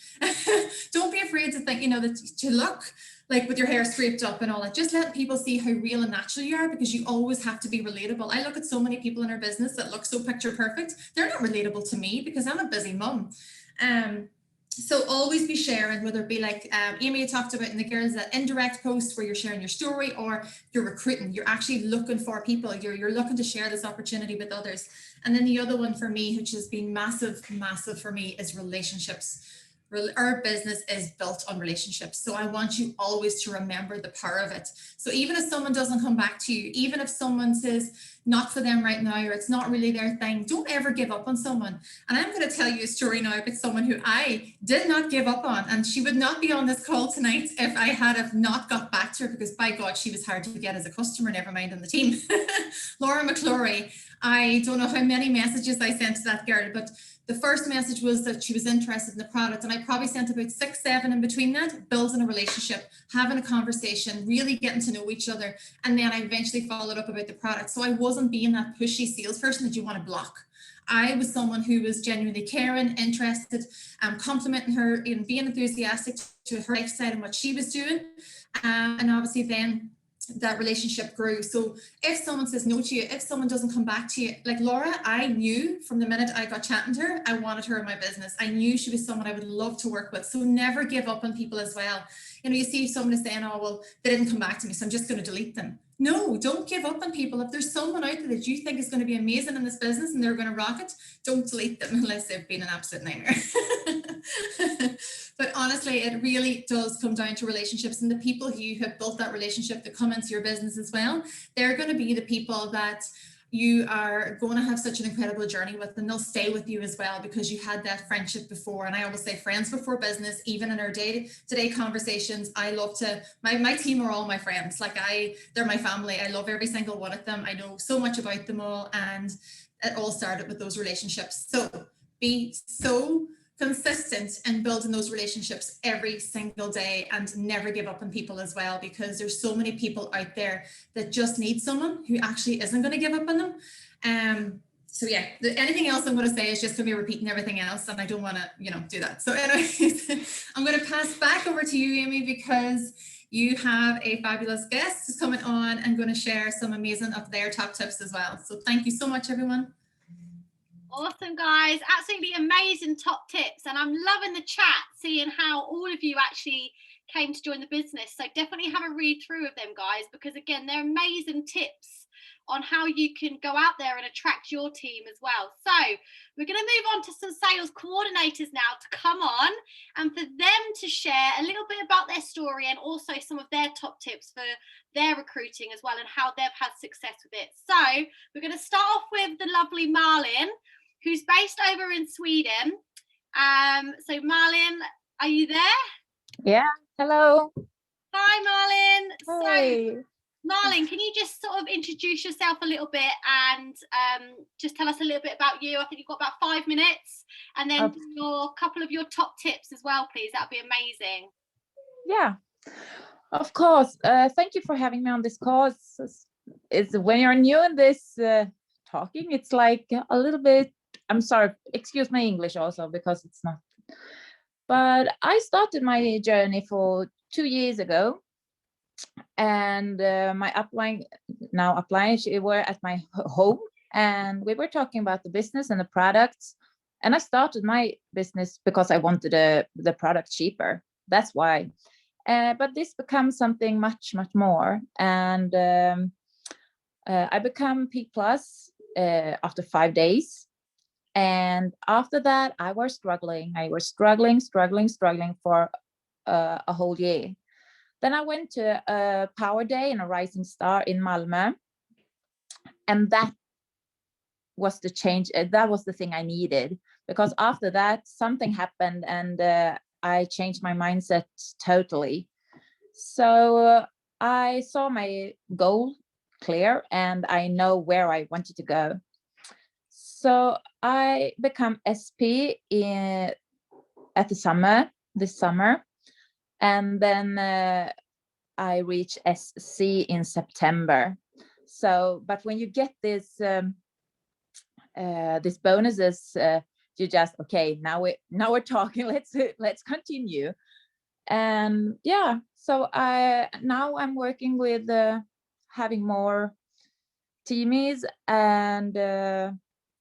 Don't be afraid to think, you know, that to look like with your hair scraped up and all that. Just let people see how real and natural you are, because you always have to be relatable. I look at so many people in our business that look so picture perfect. They're not relatable to me because I'm a busy mum. So always be sharing, whether it be like Amy talked about in the girls, that indirect post where you're sharing your story, or you're recruiting, you're actually looking for people, you're looking to share this opportunity with others. And then the other one for me, which has been massive for me, is relationships. Our business is built on relationships. So I want you always to remember the power of it. So even if someone doesn't come back to you, even if someone says not for them right now, or it's not really their thing, don't ever give up on someone. And I'm going to tell you a story now about someone who I did not give up on. And she would not be on this call tonight if I had have not got back to her, because by God, she was hard to get as a customer, never mind on the team. Laura McClory. I don't know how many messages I sent to that girl, but the first message was that she was interested in the product, and I probably sent about 6, 7 in between that, building a relationship, having a conversation, really getting to know each other. And then I eventually followed up about the product. So I wasn't being that pushy salesperson that you want to block. I was someone who was genuinely caring, interested, complimenting her, and being enthusiastic to her lifestyle and what she was doing. And obviously then that relationship grew. So if someone says no to you, if someone doesn't come back to you, like Laura, I knew from the minute I got chatting to her, I wanted her in my business. I knew she was someone I would love to work with. So never give up on people as well. You know, you see someone is saying, oh, well, they didn't come back to me, so I'm just going to delete them. No, don't give up on people. If there's someone out there that you think is going to be amazing in this business and they're going to rock it, don't delete them unless they've been an absolute nightmare. But honestly, it really does come down to relationships, and the people who have built that relationship that come into your business as well, they're going to be the people that you are going to have such an incredible journey with them. They'll stay with you as well because you had that friendship before. And I always say friends before business, even in our day-to-day conversations. I love to, my team are all my friends. Like they're my family. I love every single one of them. I know so much about them all, and it all started with those relationships. So be so consistent in building those relationships every single day, and never give up on people as well, because there's so many people out there that just need someone who actually isn't going to give up on them. So yeah, anything else I'm going to say is just going to be repeating everything else, and I don't want to, do that. So anyways, I'm going to pass back over to you, Amy, because you have a fabulous guest who's coming on and going to share some amazing of their top tips as well. So thank you so much, everyone. Awesome, guys. Absolutely amazing top tips. And I'm loving the chat, seeing how all of you actually came to join the business. So definitely have a read through of them, guys, because again, they're amazing tips on how you can go out there and attract your team as well. So we're going to move on to some sales coordinators now to come on and for them to share a little bit about their story and also some of their top tips for their recruiting as well and how they've had success with it. So we're going to start off with the lovely Malin, who's based over in Sweden. So Malin, are you there? Yeah, hello. Hi, Malin. Hi. So Malin, can you just sort of introduce yourself a little bit and just tell us a little bit about you? I think you've got about 5 minutes, and then your couple of your top tips as well, please. That'd be amazing. Yeah, of course. Thank you for having me on this call. It's when you're new in this talking, it's like a little bit, I'm sorry, excuse my English also, because it's not. But I started my journey for 2 years ago. And my upline, we were at my home, and we were talking about the business and the products. And I started my business because I wanted the product cheaper. That's why. But this becomes something much, much more. And I become P Plus after 5 days. And after that, I was struggling. I was struggling for a whole year. Then I went to a Power Day and a Rising Star in Malmö. And that was the change. That was the thing I needed, because after that, something happened and I changed my mindset totally. So I saw my goal clear and I know where I wanted to go. So I become SP at this summer. And then I reach SC in September. So, but when you get this these bonuses, you just, okay, now we're talking. Let's continue. And yeah, so now I'm working with having more teamies, and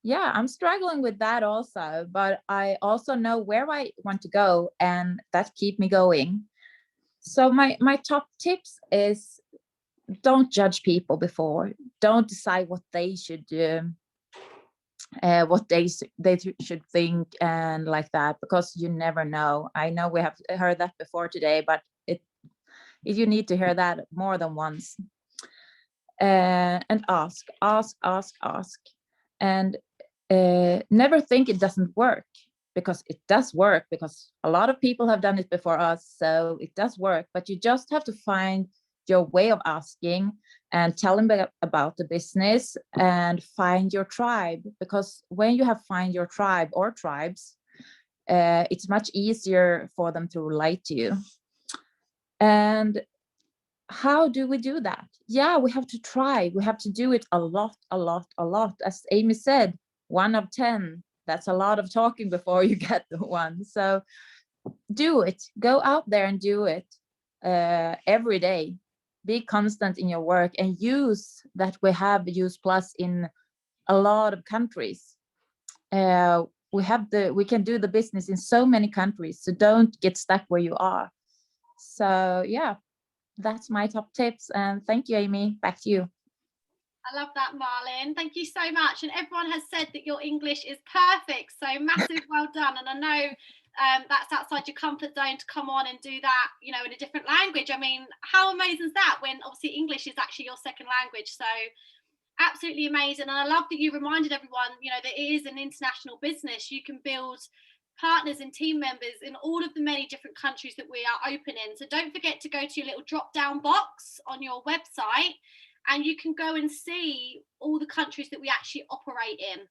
yeah, I'm struggling with that also, but I also know where I want to go, and that keep me going. So my top tips is, don't judge people before. Don't decide what they should do, what they should think and like that, because you never know. I know we have heard that before today, but you need to hear that more than once. And ask, and never think it doesn't work, because it does work, because a lot of people have done it before us, so it does work. But you just have to find your way of asking and tell them about the business and find your tribe, because when you have find your tribe or tribes, it's much easier for them to relate to you. And how do we do that? Yeah, we have to try. We have to do it a lot. As Amy said, 1 of 10. That's a lot of talking before you get the one. So do it. Go out there and do it every day. Be constant in your work and use that we have Use Plus in a lot of countries. We can do the business in so many countries. So don't get stuck where you are. So yeah, that's my top tips. And thank you, Amy. Back to you. I love that, Malin. Thank you so much. And everyone has said that your English is perfect. So massive well done. And I know that's outside your comfort zone to come on and do that, in a different language. I mean, how amazing is that, when obviously English is actually your second language? So absolutely amazing. And I love that you reminded everyone, you know, that it is an international business. You can build partners and team members in all of the many different countries that we are open in. So don't forget to go to your little drop down box on your website, and you can go and see all the countries that we actually operate in,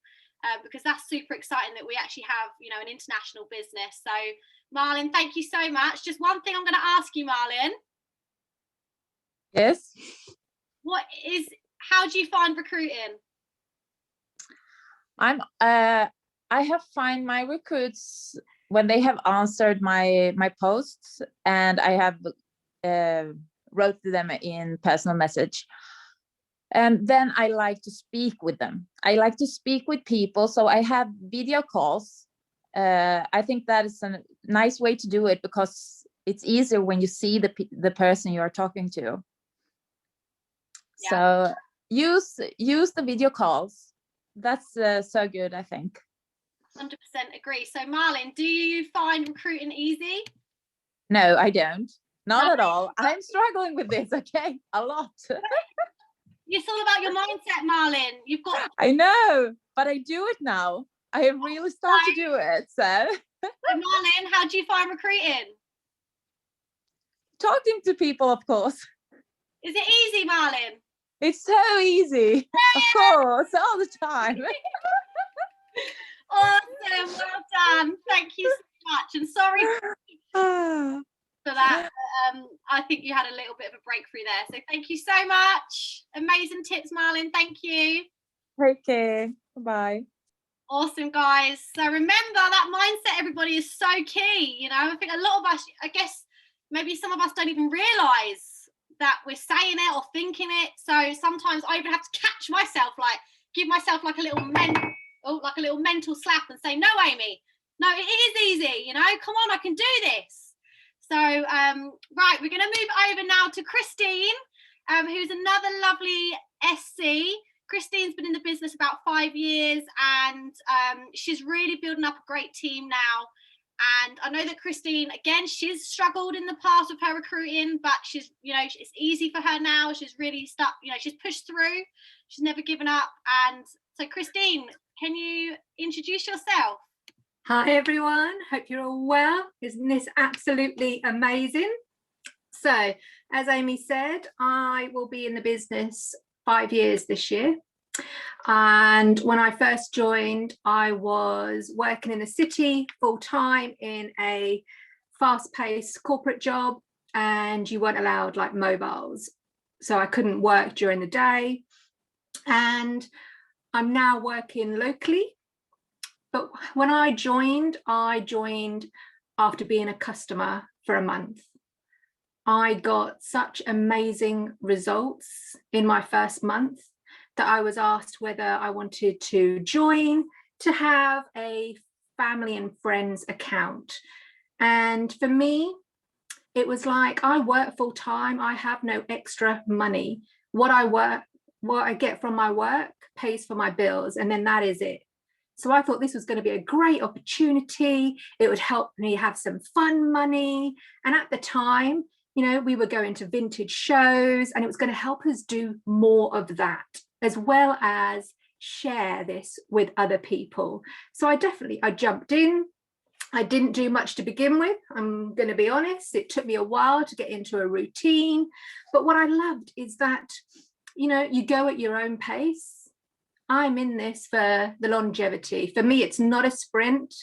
because that's super exciting that we actually have, you know, an international business. So Marlon, thank you so much. Just one thing I'm going to ask you, Marlon. Yes. How do you find recruiting? I have find my recruits when they have answered my posts, and I have wrote to them in personal message. And then I like to speak with them. I like to speak with people, so I have video calls. I think that is a nice way to do it, because it's easier when you see the person you are talking to. Yeah. So use the video calls. That's so good, I think. 100% agree. So Marlon, do you find recruiting easy? No, I don't. Not at all. I'm struggling with this, okay? A lot. It's all about your mindset, Marlon. You've got. I know, but I do it now. I have really started to do it. So Marlon, how do you find recruiting? talking to people, of course. Is it easy, Marlon? It's so easy. Of course, all the time. Awesome, well done. Thank you so much. And sorry for that. I think you had a little bit of a breakthrough there. So thank you so much. Amazing tips, Marlon. Thank you. Okay. Bye. Awesome, guys. So remember that mindset, everybody, is so key. You know, I think a lot of us, I guess maybe some of us don't even realize that we're saying it or thinking it. So sometimes I even have to catch myself, like give myself like a little mental slap and say, no, Amy, no, it is easy. You know, come on, I can do this. So, right, we're going to move over now to Christine, who's another lovely SC. Christine's been in the business about 5 years, and she's really building up a great team now. And I know that Christine, again, she's struggled in the past with her recruiting, but she's, you know, it's easy for her now. She's really she's pushed through. She's never given up. And so, Christine, can you introduce yourself? Hi, everyone. Hope you're all well. Isn't this absolutely amazing? So, as Amy said, I will be in the business 5 years this year. And when I first joined, I was working in the city full-time in a fast-paced corporate job, and you weren't allowed like mobiles. So I couldn't work during the day. And I'm now working locally. But when I joined after being a customer for a month. I got such amazing results in my first month that I was asked whether I wanted to join to have a family and friends account. And for me, it was like, I work full time, I have no extra money. What I get from my work pays for my bills, and then that is it. So I thought this was going to be a great opportunity. It would help me have some fun money. And at the time, you know, we were going to vintage shows, and it was going to help us do more of that, as well as share this with other people. So I jumped in. I didn't do much to begin with. I'm going to be honest. It took me a while to get into a routine. But what I loved is that, you know, you go at your own pace. I'm in this for the longevity. For me, it's not a sprint.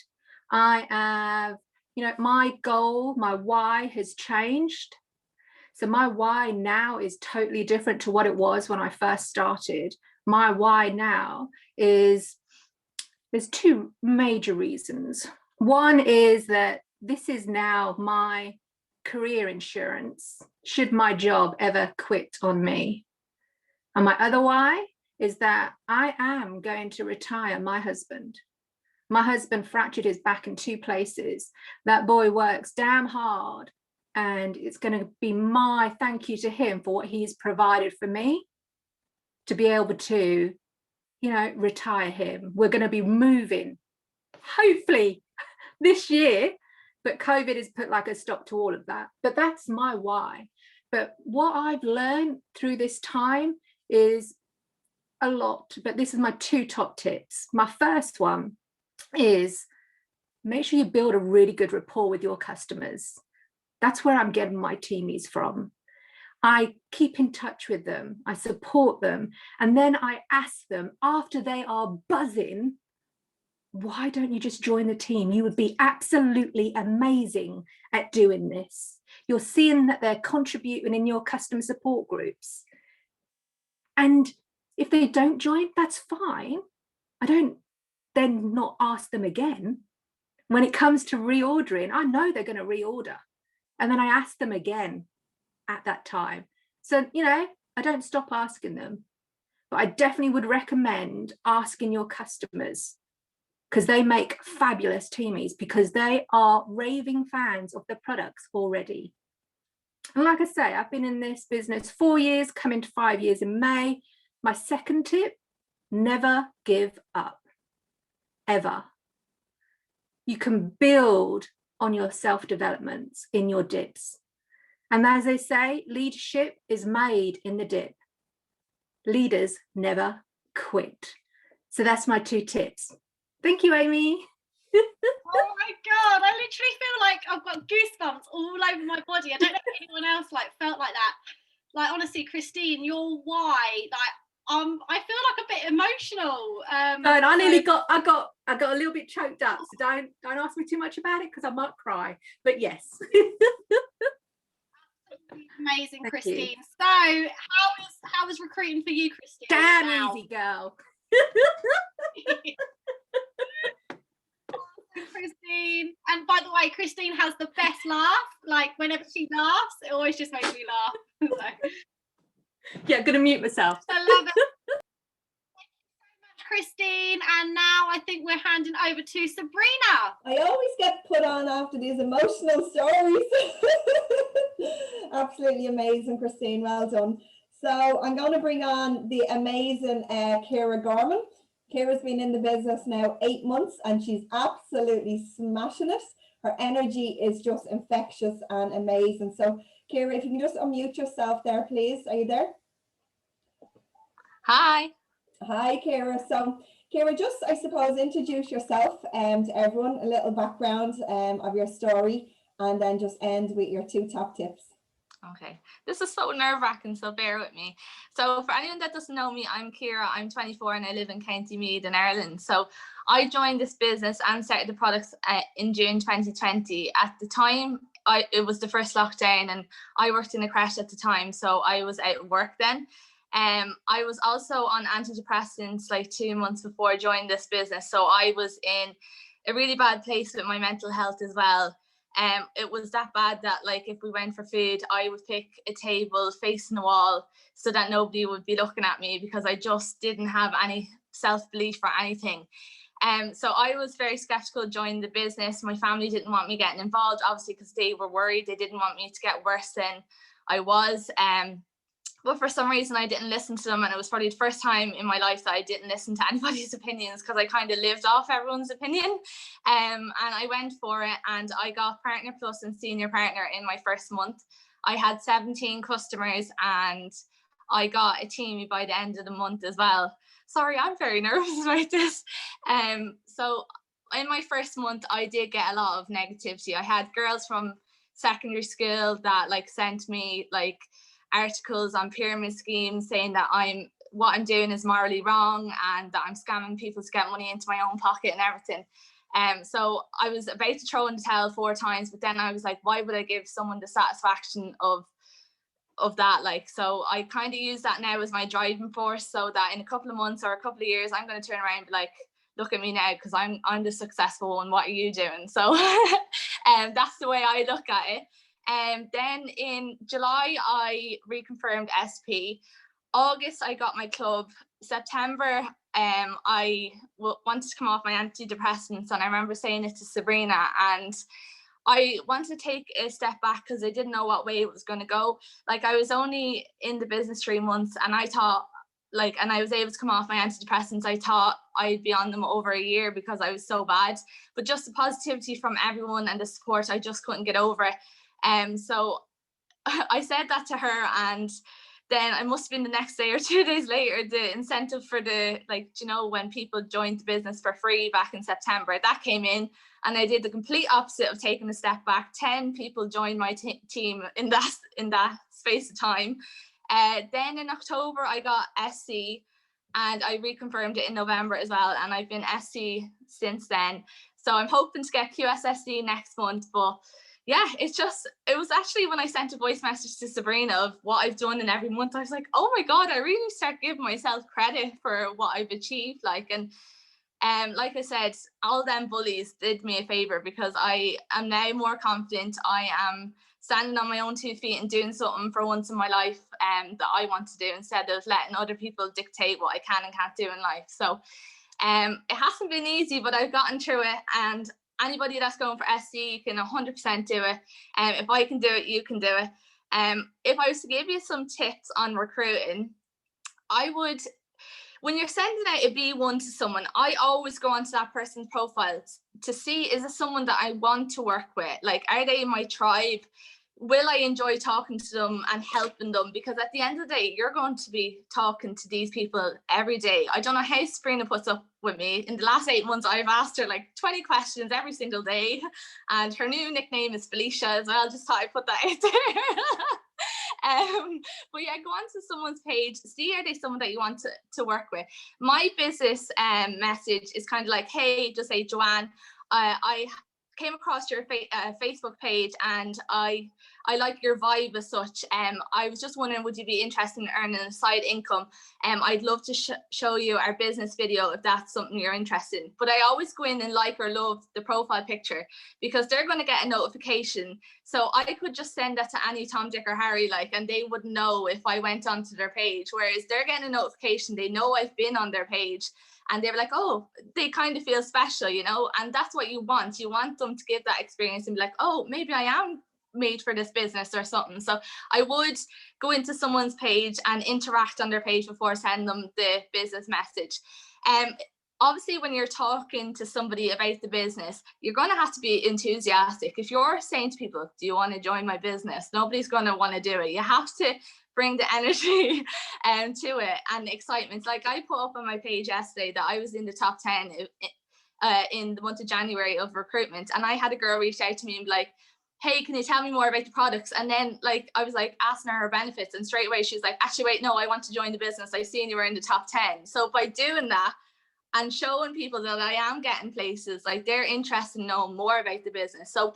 I have, you know, my goal, my why has changed. So my why now is totally different to what it was when I first started. My why now is, there's two major reasons. One is that this is now my career insurance should my job ever quit on me. And my other why is that I am going to retire my husband. My husband fractured his back in 2 places. That boy works damn hard, and it's going to be my thank you to him for what he's provided for me to be able to, you know, retire him. We're going to be moving, hopefully this year, but COVID has put like a stop to all of that. But that's my why. But what I've learned through this time is a lot, but this is my 2 top tips. My first one is make sure you build a really good rapport with your customers. That's where I'm getting my teamies from. I keep in touch with them, I support them, and then I ask them after they are buzzing, why don't you just join the team? You would be absolutely amazing at doing this. You're seeing that they're contributing in your customer support groups. And if they don't join, that's fine. I don't then not ask them again. When it comes to reordering, I know they're going to reorder. And then I ask them again at that time. So, you know, I don't stop asking them. But I definitely would recommend asking your customers, because they make fabulous teamies, because they are raving fans of the products already. And like I say, I've been in this business 4 years, coming to 5 years in May. My second tip, never give up, ever. You can build on your self-development in your dips. And as they say, leadership is made in the dip. Leaders never quit. So that's my 2 tips. Thank you, Amy. Oh my God, I literally feel like I've got goosebumps all over my body. I don't know if anyone else felt like that. Like, honestly, Christine, your why, I feel like a bit emotional. And I nearly got a little bit choked up. So don't ask me too much about it, because I might cry. But yes. Amazing, Thank Christine. you. So how was recruiting for you, Christine? Damn Wow. easy, girl. Christine, and by the way, Christine has the best laugh. Like, whenever she laughs, it always just makes me laugh. So, Yeah, I'm gonna mute myself. I love it. Thank you so much, Christine. And now I think we're handing over to Sabrina. I always get put on after these emotional stories. Absolutely amazing, Christine. Well done. So I'm going to bring on the amazing Ciara Gorman. Ciara's been in the business now 8 months and she's absolutely smashing it. Her energy is just infectious and amazing. So Ciara, if you can just unmute yourself there, please. Are you there? Hi. Hi, Ciara. So Ciara, just, I suppose, introduce yourself to everyone, a little background of your story, and then just end with your 2 top tips. Okay, this is so nerve-wracking, so bear with me. So for anyone that doesn't know me, I'm Ciara, I'm 24 and I live in County Meath in Ireland. So I joined this business and started the products in June 2020. At the time, it was the first lockdown and I worked in a creche at the time, so I was out of work then. I was also on antidepressants like 2 months before I joined this business. So I was in a really bad place with my mental health as well. It was that bad that, like, if we went for food, I would pick a table facing the wall so that nobody would be looking at me, because I just didn't have any self-belief or anything. So I was very skeptical joining the business. My family didn't want me getting involved, obviously, because they were worried. They didn't want me to get worse than I was. But for some reason, I didn't listen to them. And it was probably the first time in my life that I didn't listen to anybody's opinions, because I kind of lived off everyone's opinion. And I went for it and I got Partner Plus and Senior Partner in my first month. I had 17 customers and I got a team by the end of the month as well. Sorry, I'm very nervous about this. So in my first month, I did get a lot of negativity. I had girls from secondary school that sent me articles on pyramid schemes saying that what I'm doing is morally wrong and that I'm scamming people to get money into my own pocket and everything. So I was about to throw in the towel 4 times, but then I was like, why would I give someone the satisfaction of that? So I kind of use that now as my driving force, so that in a couple of months or a couple of years, I'm going to turn around and be like, look at me now, because I'm the successful one. What are you doing? So that's the way I look at it. Then in July, I reconfirmed SP. August, I got my club. September, I wanted to come off my antidepressants, and I remember saying it to Sabrina, and I wanted to take a step back because I didn't know what way it was going to go. I was only in the business 3 months, and I thought, and I was able to come off my antidepressants. I thought I'd be on them over a year because I was so bad. But just the positivity from everyone and the support, I just couldn't get over it. So I said that to her, and then I must have been the next day or 2 days later, the incentive for the, like, you know, when people joined the business for free back in September, that came in, and I did the complete opposite of taking a step back. 10 people joined my team in that space of time. Then in October, I got SC, and I reconfirmed it in November as well, and I've been SC since then. So I'm hoping to get QSSD next month, but yeah, it was actually when I sent a voice message to Sabrina of what I've done in every month, I was like, oh my God, I really start giving myself credit for what I've achieved. Like, and like I said, all them bullies did me a favor, because I am now more confident. I am standing on my own 2 feet and doing something for once in my life that I want to do, instead of letting other people dictate what I can and can't do in life. So it hasn't been easy, but I've gotten through it, and anybody that's going for SC, you can 100% do it. If I can do it, you can do it. If I was to give you some tips on recruiting, I would, when you're sending out a B1 to someone, I always go onto that person's profile to see, is it someone that I want to work with? Like, are they in my tribe? Will I enjoy talking to them and helping them? Because at the end of the day, you're going to be talking to these people every day. I don't know how Sabrina puts up with me. In the last 8 months, I've asked her like 20 questions every single day. And her new nickname is Felicia as well. Just thought I'd put that out there. But yeah, go onto someone's page, see, are they someone that you want to work with? My business message is kind of like, hey, just say, Joanne, I came across your Facebook page, and I like your vibe as such. I was just wondering, would you be interested in earning a side income? I'd love to show you our business video if that's something you're interested in. But I always go in and like or love the profile picture, because they're going to get a notification. So I could just send that to any Tom, Dick or Harry, like, and they wouldn't know if I went onto their page. Whereas they're getting a notification, they know I've been on their page. And they were like, oh, they kind of feel special, you know, and that's what you want. You want them to give that experience and be like, oh, maybe I am made for this business or something. So I would go into someone's page and interact on their page before sending them the business message. Obviously, when you're talking to somebody about the business, you're going to have to be enthusiastic. If you're saying to people, do you want to join my business? Nobody's going to want to do it. You have to bring the energy to it and excitement. Like, I put up on my page yesterday that I was in the top 10 in the month of January of recruitment, and I had a girl reach out to me and be like, hey, can you tell me more about the products? And then, like, I was like asking her benefits, and straight away she was like, actually, wait, no, I want to join the business. I've seen you were in the top 10. So by doing that and showing people that I am getting places, like, they're interested in knowing more about the business. So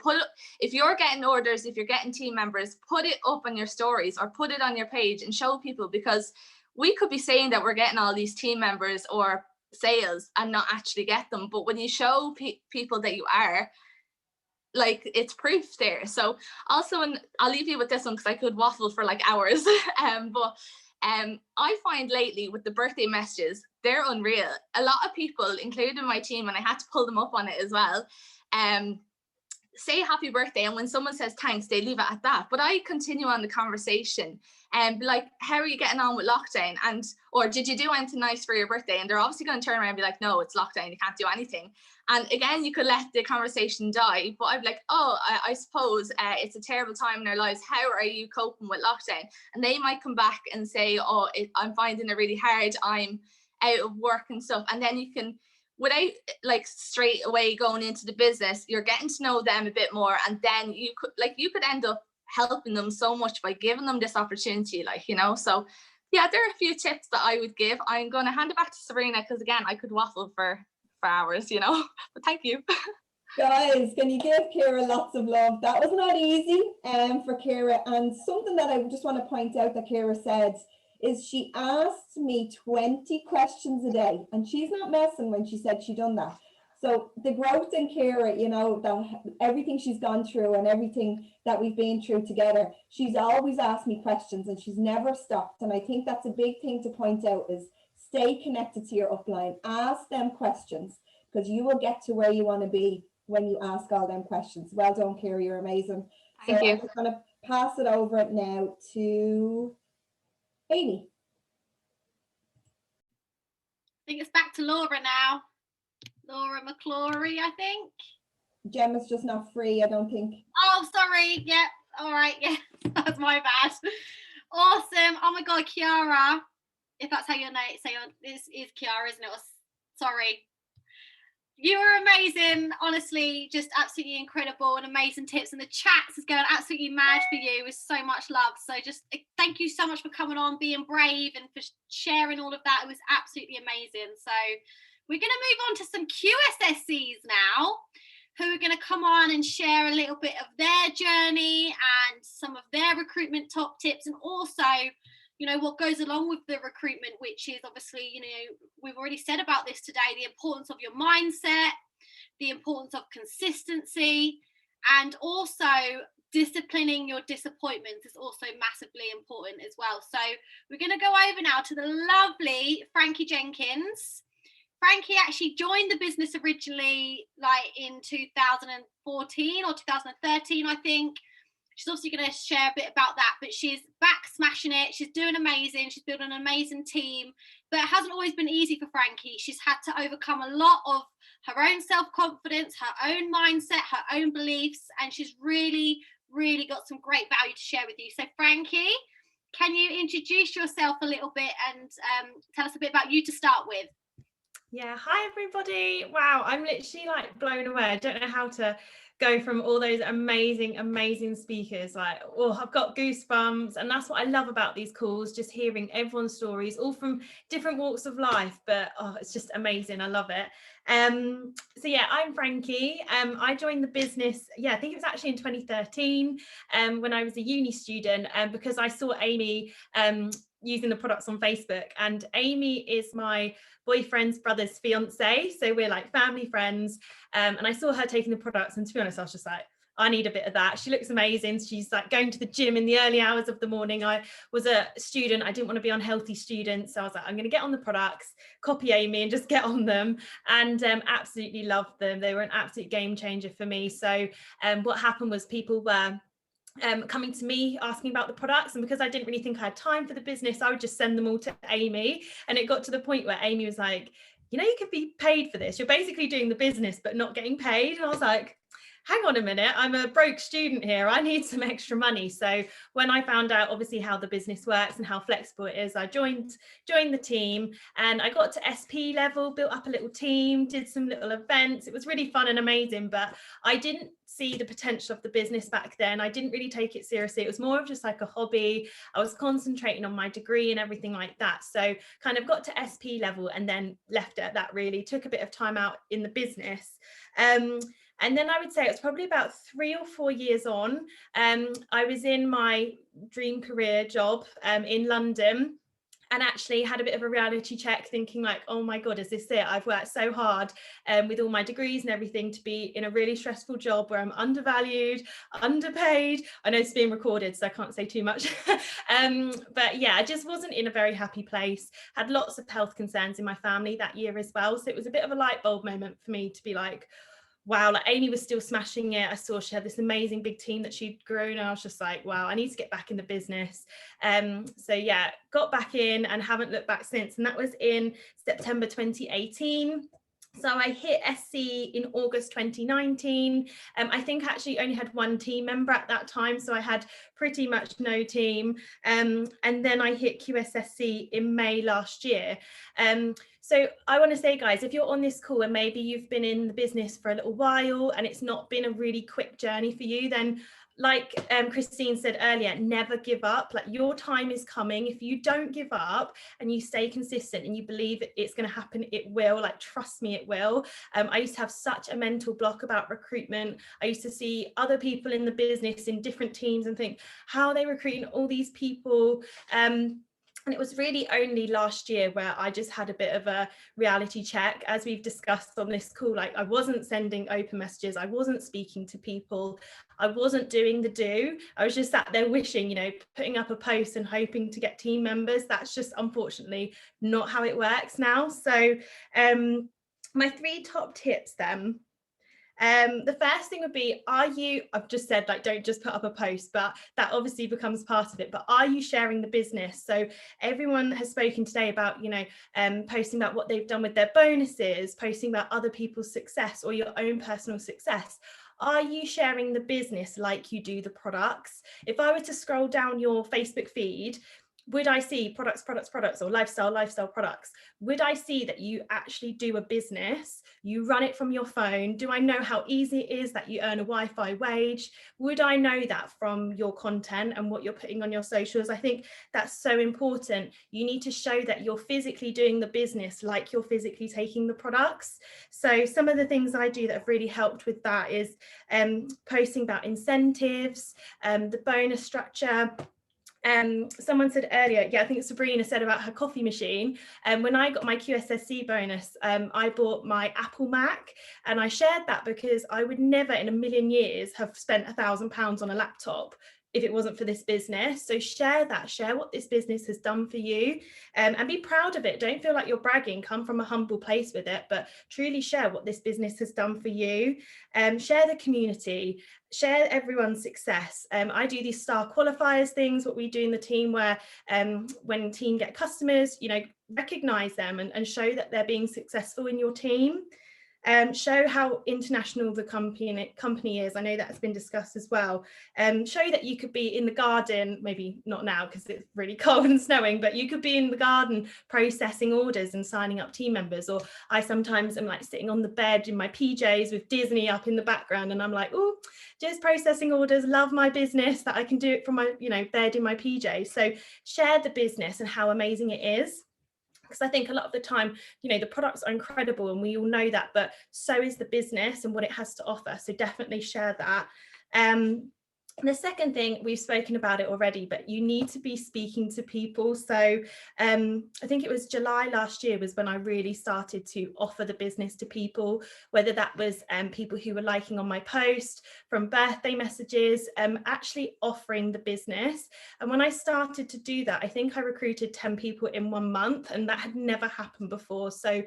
if you're getting orders, if you're getting team members, put it up on your stories or put it on your page and show people, because we could be saying that we're getting all these team members or sales and not actually get them. But when you show people that you are, like, it's proof there. So also, and I'll leave you with this one because I could waffle for like hours. I find lately with the birthday messages, they're unreal. A lot of people, including my team, and I had to pull them up on it as well, say happy birthday, and when someone says thanks, they leave it at that. But I continue on the conversation and be like, how are you getting on with lockdown? And, or did you do anything nice for your birthday? And they're obviously going to turn around and be like, no, it's lockdown, you can't do anything. And again, you could let the conversation die, but I'd be like, oh, I suppose it's a terrible time in our lives. How are you coping with lockdown? And they might come back and say, oh, I'm finding it really hard, I'm out of work and stuff. And then you can, without like straight away going into the business, you're getting to know them a bit more, and then you could end up helping them so much by giving them this opportunity, like, you know. So yeah, there are a few tips that I would give. I'm going to hand it back to Sabrina, because again, I could waffle for hours, you know. But thank you. Guys, can you give Kira lots of love? That was not easy for Kira. And something that I just want to point out that Kira said is she asked me 20 questions a day, and she's not messing when she said she done that. So the growth in Kira, you know, that everything she's gone through and everything that we've been through together, she's always asked me questions and she's never stopped. And I think that's a big thing to point out, is stay connected to your upline, ask them questions, because you will get to where you want to be when you ask all them questions. Well done, Kira, you're amazing. Thank you. I'm just going to pass it over now to Amy. I think it's back to Laura now. Laura McClory, I think. Gemma's just not free, I don't think. Oh, sorry. Yeah. All right. Yeah. That's my bad. Awesome. Oh my God, Kiara. If that's how your name, this is Kiara, isn't it? Sorry. You are amazing, honestly, just absolutely incredible and amazing tips. And the chat is going absolutely mad for you with so much love. So just thank you so much for coming on, being brave and for sharing all of that. It was absolutely amazing. So we're going to move on to some QSSCs now, who are going to come on and share a little bit of their journey and some of their recruitment top tips, and also, you know, what goes along with the recruitment, which is obviously, you know, we've already said about this today, the importance of your mindset, the importance of consistency, and also disciplining your disappointments is also massively important as well. So we're going to go over now to the lovely Frankie Jenkins. Frankie actually joined the business originally like in 2014 or 2013, I think. She's obviously going to share a bit about that, but she's back smashing it. She's doing amazing. She's building an amazing team, but it hasn't always been easy for Frankie. She's had to overcome a lot of her own self-confidence, her own mindset, her own beliefs, and she's really, really got some great value to share with you. So Frankie, can you introduce yourself a little bit and tell us a bit about you to start with? Yeah, hi everybody. Wow, I'm literally like blown away. I don't know how to go from all those amazing speakers. Like, oh, I've got goosebumps, and that's what I love about these calls, just hearing everyone's stories, all from different walks of life, but oh, it's just amazing. I love it. So yeah, I'm Frankie. I joined the business, I think it was actually in 2013, when I was a uni student, because I saw Amy using the products on Facebook, and Amy is my boyfriend's brother's fiance, so we're like family friends, and I saw her taking the products, and to be honest, I was just like, I need a bit of that. She looks amazing. She's like going to the gym in the early hours of the morning. I was a student, I didn't want to be unhealthy student, so I was like, I'm going to get on the products, copy Amy and just get on them, and absolutely loved them. They were an absolute game changer for me. So what happened was people were coming to me asking about the products, and because I didn't really think I had time for the business, I would just send them all to Amy, and it got to the point where Amy was like, you know, you could be paid for this, you're basically doing the business but not getting paid. And I was like, hang on a minute, I'm a broke student here, I need some extra money. So when I found out obviously how the business works and how flexible it is, I joined the team, and I got to SP level, built up a little team, did some little events. It was really fun and amazing, but I didn't see the potential of the business back then. I didn't really take it seriously. It was more of just like a hobby. I was concentrating on my degree and everything like that. So kind of got to SP level and then left it at that. Really took a bit of time out in the business. And then I would say it was probably about 3 or 4 years on, I was in my dream career job in London, and actually had a bit of a reality check, thinking like, oh my God, is this it? I've worked so hard with all my degrees and everything to be in a really stressful job where I'm undervalued, underpaid. I know it's being recorded, so I can't say too much. But yeah, I just wasn't in a very happy place. Had lots of health concerns in my family that year as well. So it was a bit of a light bulb moment for me to be like, wow, like Amy was still smashing it. I saw she had this amazing big team that she'd grown. I was just like, wow, I need to get back in the business. So yeah, got back in and haven't looked back since. And that was in September 2018. So I hit SC in August 2019. I think I actually only had one team member at that time, so I had pretty much no team. And then I hit QSSC in May last year. So I want to say, guys, if you're on this call and maybe you've been in the business for a little while and it's not been a really quick journey for you, then like Christine said earlier, never give up. Like, your time is coming. If you don't give up and you stay consistent and you believe it's going to happen, it will. Like, trust me, it will. I used to have such a mental block about recruitment. I used to see other people in the business in different teams and think, how are they recruiting all these people? And it was really only last year where I just had a bit of a reality check, as we've discussed on this call. Like, I wasn't sending open messages, I wasn't speaking to people, I wasn't doing the do. I was just sat there wishing, you know, putting up a post and hoping to get team members. That's just unfortunately not how it works now. So my 3 top tips then. The first thing would be, I've just said, like, don't just put up a post, but that obviously becomes part of it, but are you sharing the business? So everyone has spoken today about, you know, posting about what they've done with their bonuses, posting about other people's success or your own personal success. Are you sharing the business like you do the products? If I were to scroll down your Facebook feed, would I see products, or lifestyle products? Would I see that you actually do a business? You run it from your phone? Do I know how easy it is that you earn a Wi-Fi wage? Would I know that from your content and what you're putting on your socials? I think that's so important. You need to show that you're physically doing the business like you're physically taking the products. So some of the things I do that have really helped with that is posting about incentives, the bonus structure. Someone said earlier, I think Sabrina said about her coffee machine. And when I got my QSSC bonus, I bought my Apple Mac, and I shared that because I would never in a million years have spent £1,000 on a laptop if it wasn't for this business. So share that, share what this business has done for you, and be proud of it. Don't feel like you're bragging, come from a humble place with it, but truly share what this business has done for you. Share the community, share everyone's success. I do these star qualifiers things, what we do in the team, where when team get customers, recognize them and show that they're being successful in your team. Show how international the company is. I know that's been discussed as well. Show that you could be in the garden, maybe not now because it's really cold and snowing, but you could be in the garden processing orders and signing up team members. Or I sometimes am like sitting on the bed in my PJs with Disney up in the background, and I'm like, oh, just processing orders, love my business, that I can do it from my bed in my PJs. So share the business and how amazing it is. Because I think a lot of the time, the products are incredible and we all know that, but so is the business and what it has to offer. So definitely share that. The second thing, we've spoken about it already, but you need to be speaking to people. So I think it was July last year was when I really started to offer the business to people, whether that was people who were liking on my post, from birthday messages, actually offering the business. And when I started to do that, I think I recruited 10 people in 1 month, and that had never happened before. So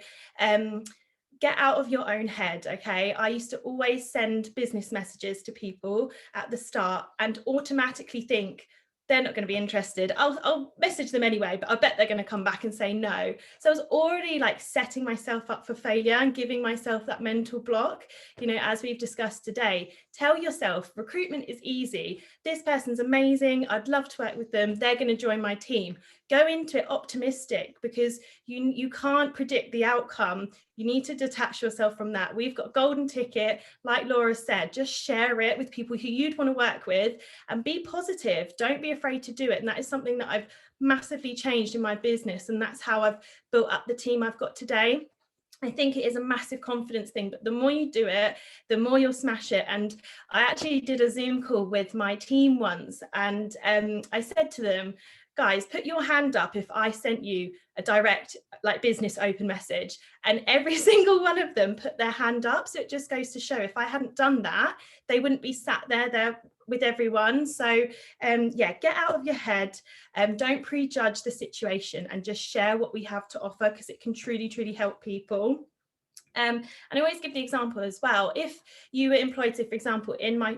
get out of your own head, okay? I used to always send business messages to people at the start and automatically think, they're not going to be interested. I'll message them anyway, but I bet they're going to come back and say no. So I was already like setting myself up for failure and giving myself that mental block. As we've discussed today, tell yourself recruitment is easy. This person's amazing. I'd love to work with them. They're going to join my team. Go into it optimistic, because you can't predict the outcome. You need to detach yourself from that. We've got a golden ticket, like Laura said, just share it with people who you'd want to work with and be positive. Don't be afraid to do it. And that is something that I've massively changed in my business. And that's how I've built up the team I've got today. I think it is a massive confidence thing, but the more you do it, the more you'll smash it. And I actually did a Zoom call with my team once, and I said to them, guys, put your hand up if I sent you a direct business open message. And every single one of them put their hand up. So it just goes to show, if I hadn't done that, they wouldn't be sat there with everyone. So get out of your head, don't prejudge the situation, and just share what we have to offer, because it can truly, truly help people. And I always give the example as well. If you were employed, so for example, in my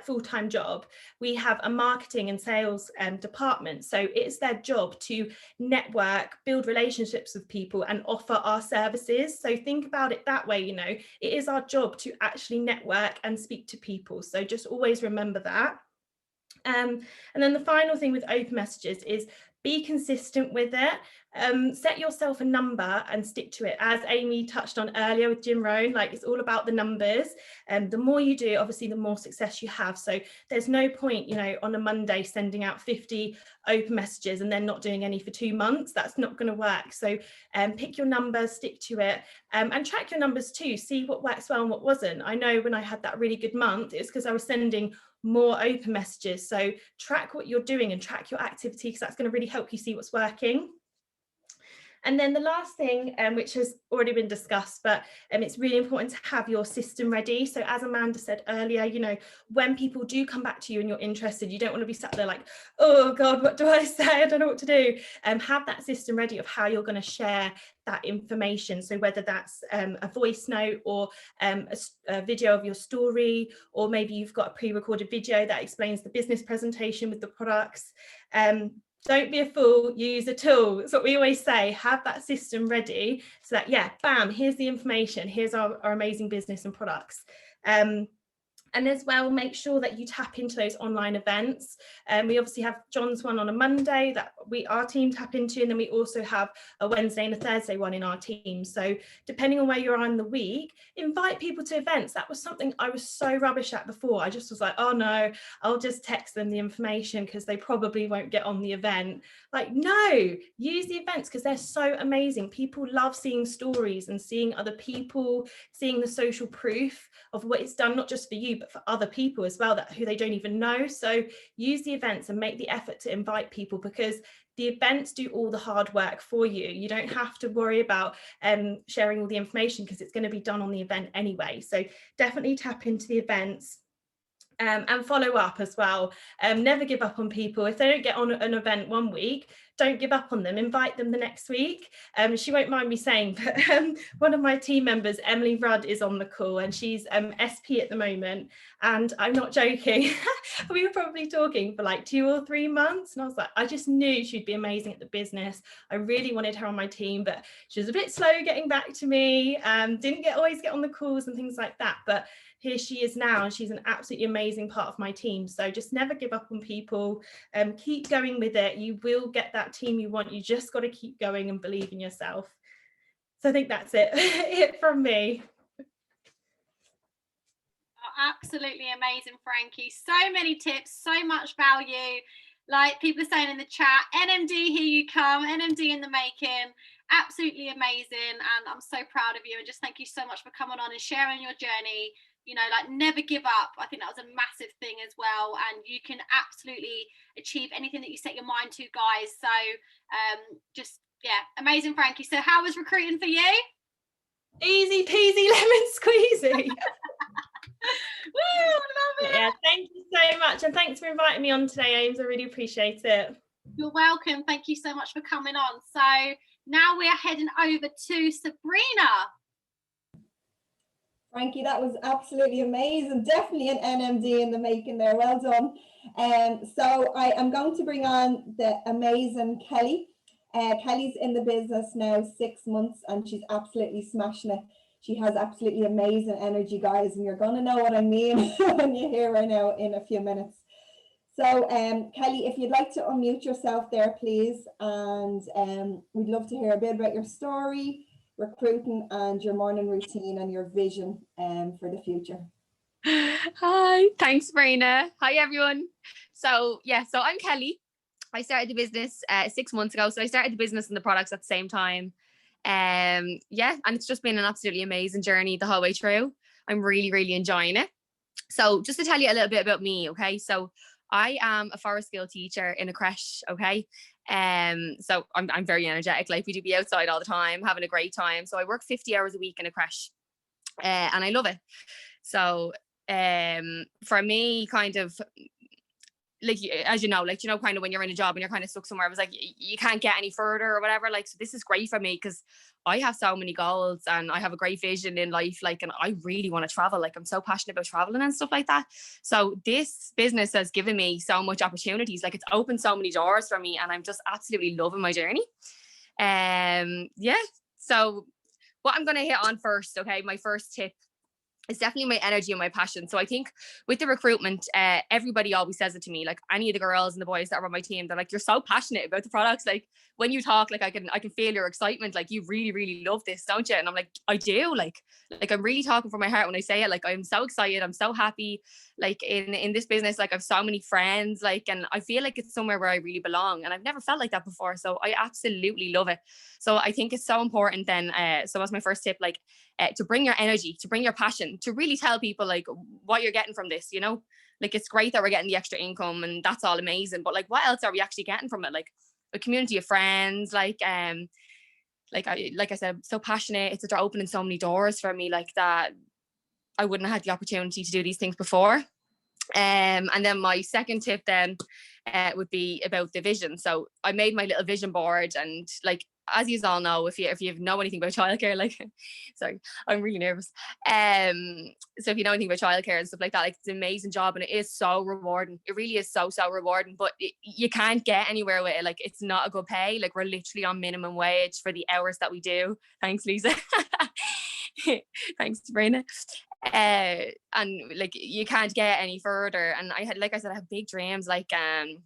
full-time job, we have a marketing and sales department. So it's their job to network, build relationships with people, and offer our services. So think about it that way. It is our job to actually network and speak to people. So just always remember that. And then the final thing with open messages is be consistent with it. Set yourself a number and stick to it. As Amy touched on earlier with Jim Rohn, it's all about the numbers. And the more you do, obviously, the more success you have. So there's no point, on a Monday sending out 50 open messages and then not doing any for 2 months. That's not going to work. So pick your numbers, stick to it, and track your numbers too. See what works well and what wasn't. I know when I had that really good month, it's because I was sending more open messages. So track what you're doing and track your activity, because that's going to really help you see what's working. And then the last thing, which has already been discussed, but it's really important to have your system ready. So as Amanda said earlier, when people do come back to you and you're interested, you don't want to be sat there like, oh God, what do I say? I don't know what to do. Have that system ready of how you're going to share that information. So whether that's a voice note or a video of your story, or maybe you've got a pre-recorded video that explains the business presentation with the products. Don't be a fool, use a tool. That's what we always say. Have that system ready so that, bam, here's the information. Here's our amazing business and products. And And as well, make sure that you tap into those online events. We obviously have John's one on a Monday that our team tap into, and then we also have a Wednesday and a Thursday one in our team. So depending on where you're on the week, invite people to events. That was something I was so rubbish at before. I just was like, oh no, I'll just text them the information because they probably won't get on the event. Like, no, use the events because they're so amazing. People love seeing stories and seeing other people, seeing the social proof of what it's done, not just for you, but for other people as well, who they don't even know. So use the events and make the effort to invite people, because the events do all the hard work for you. You don't have to worry about sharing all the information because it's going to be done on the event anyway. So definitely tap into the events. And follow up as well. Never give up on people. If they don't get on an event one week, don't give up on them. Invite them the next week. She won't mind me saying, but one of my team members, Emily Rudd, is on the call, and she's SP at the moment. And I'm not joking. We were probably talking for like 2 or 3 months, and I was like, I just knew she'd be amazing at the business. I really wanted her on my team, but she was a bit slow getting back to me. Didn't always get on the calls and things like that. But here she is now, and she's an absolutely amazing part of my team. So just never give up on people. Keep going with it. You will get that team you want. You just got to keep going and believe in yourself. So I think that's it from me. Oh, absolutely amazing, Frankie. So many tips, so much value. Like people are saying in the chat, NMD, here you come, NMD in the making. Absolutely amazing. And I'm so proud of you. And just thank you so much for coming on and sharing your journey. You know, like, never give up. I think that was a massive thing as well. And you can absolutely achieve anything that you set your mind to, guys. So just, yeah, amazing, Frankie. So how was recruiting for you? Easy peasy lemon squeezy. Woo, love it. Yeah, thank you so much. And thanks for inviting me on today, Ames. I really appreciate it. You're welcome. Thank you so much for coming on. So now we are heading over to Sabrina. Frankie, that was absolutely amazing. Definitely an NMD in the making there. Well done. So I am going to bring on the amazing Kelly. Kelly's in the business now 6 months, and she's absolutely smashing it. She has absolutely amazing energy, guys, and you're going to know what I mean when you hear her now in a few minutes. So Kelly, if you'd like to unmute yourself there, please. And we'd love to hear a bit about your story, recruiting, and your morning routine and your vision for the future. Hi, thanks, Sabrina. Hi, everyone. So I'm Kelly. I started the business 6 months ago. So I started the business and the products at the same time. And it's just been an absolutely amazing journey the whole way through. I'm really, really enjoying it. So just to tell you a little bit about me, okay? So I am a forest school teacher in a creche, okay? So I'm very energetic. Like, we do be outside all the time, having a great time. So I work 50 hours a week in a creche, and I love it. So for me, kind of, like, as you know, kind of when you're in a job and you're kind of stuck somewhere, I was like, you can't get any further or whatever. Like, so this is great for me because I have so many goals and I have a great vision in life. Like, and I really want to travel. Like, I'm so passionate about traveling and stuff like that. So this business has given me so much opportunities. Like, it's opened so many doors for me, and I'm just absolutely loving my journey. So what I'm going to hit on first, okay, my first tip, it's definitely my energy and my passion. So I think with the recruitment, everybody always says it to me, like any of the girls and the boys that are on my team, they're like, you're so passionate about the products. Like, when you talk, like, I can feel your excitement. Like, you really, really love this, don't you? And I'm like, I do. Like I'm really talking from my heart when I say it. Like, I'm so excited. I'm so happy. Like, in this business, like, I've so many friends, like, and I feel like it's somewhere where I really belong. And I've never felt like that before. So I absolutely love it. So I think it's so important then. So that's my first tip, like, to bring your energy, to bring your passion, to really tell people, like, what you're getting from this, you know? Like, it's great that we're getting the extra income and that's all amazing, but like, what else are we actually getting from it? Like, a community of friends, like I said, I'm so passionate. It's opening so many doors for me, like, that I wouldn't have had the opportunity to do these things before. And then my second tip then would be about the vision. So I made my little vision board, and like, as you all know, if you know anything about childcare, like, sorry, I'm really nervous. So if you know anything about childcare and stuff like that, like, it's an amazing job, and it is so rewarding. It really is so rewarding, but you can't get anywhere with it. Like, it's not a good pay. Like, we're literally on minimum wage for the hours that we do. Thanks, Lisa. Thanks, Sabrina. And like you can't get any further. And I had, like I said, I have big dreams, like and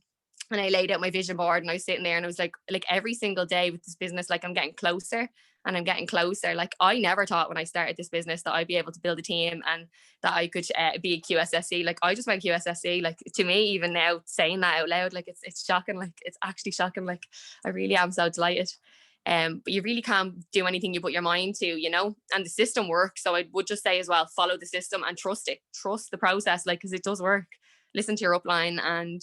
I laid out my vision board and I was sitting there and I was like every single day with this business, like I'm getting closer and I'm getting closer. Like I never thought when I started this business that I'd be able to build a team and that I could be a QSSC. Like I just went QSSC. Like to me, even now saying that out loud, like it's shocking. Like it's actually shocking. Like I really am so delighted. But you really can't do anything you put your mind to, you know, and the system works. So I would just say as well, follow the system and trust it, trust the process, like, because it does work. Listen to your upline. And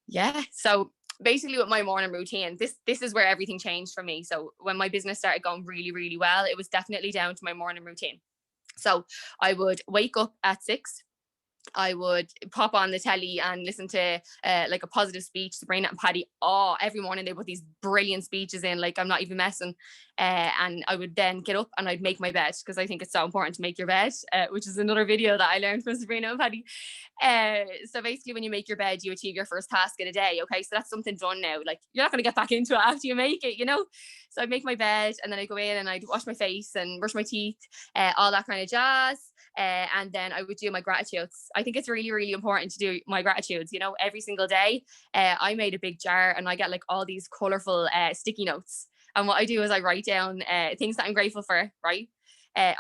yeah, so basically with my morning routine, this is where everything changed for me. So when my business started going really, really well, it was definitely down to my morning routine. So I would wake up at 6. I would pop on the telly and listen to like a positive speech. Sabrina and Paddy, every morning they put these brilliant speeches in, like I'm not even messing. And I would then get up and I'd make my bed, because I think it's so important to make your bed, which is another video that I learned from Sabrina and Paddy. So basically when you make your bed, you achieve your first task in a day. Okay, so that's something done now. Like you're not going to get back into it after you make it, you know. So I'd make my bed and then I'd go in and I'd wash my face and brush my teeth, all that kind of jazz. And then I would do my gratitudes. I think it's really, really important to do my gratitudes, you know, every single day. I made a big jar and I get like all these colorful sticky notes. And what I do is I write down things that I'm grateful for, right?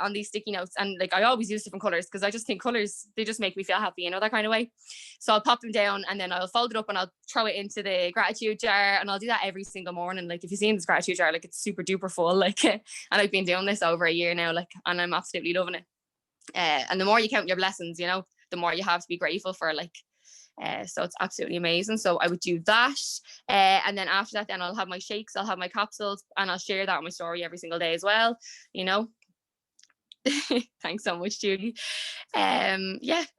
On these sticky notes. And like I always use different colors because I just think colors, they just make me feel happy, you know, that kind of way. So I'll pop them down and then I'll fold it up and I'll throw it into the gratitude jar, and I'll do that every single morning. Like if you've seen this gratitude jar, like it's super duper full, like and I've been doing this over a year now, like, and I'm absolutely loving it. And the more you count your blessings, you know, the more you have to be grateful for, like, so it's absolutely amazing. So I would do that, and then after that, then I'll have my shakes, I'll have my capsules, and I'll share that on my story every single day as well, you know. Thanks so much, Julie. Yeah,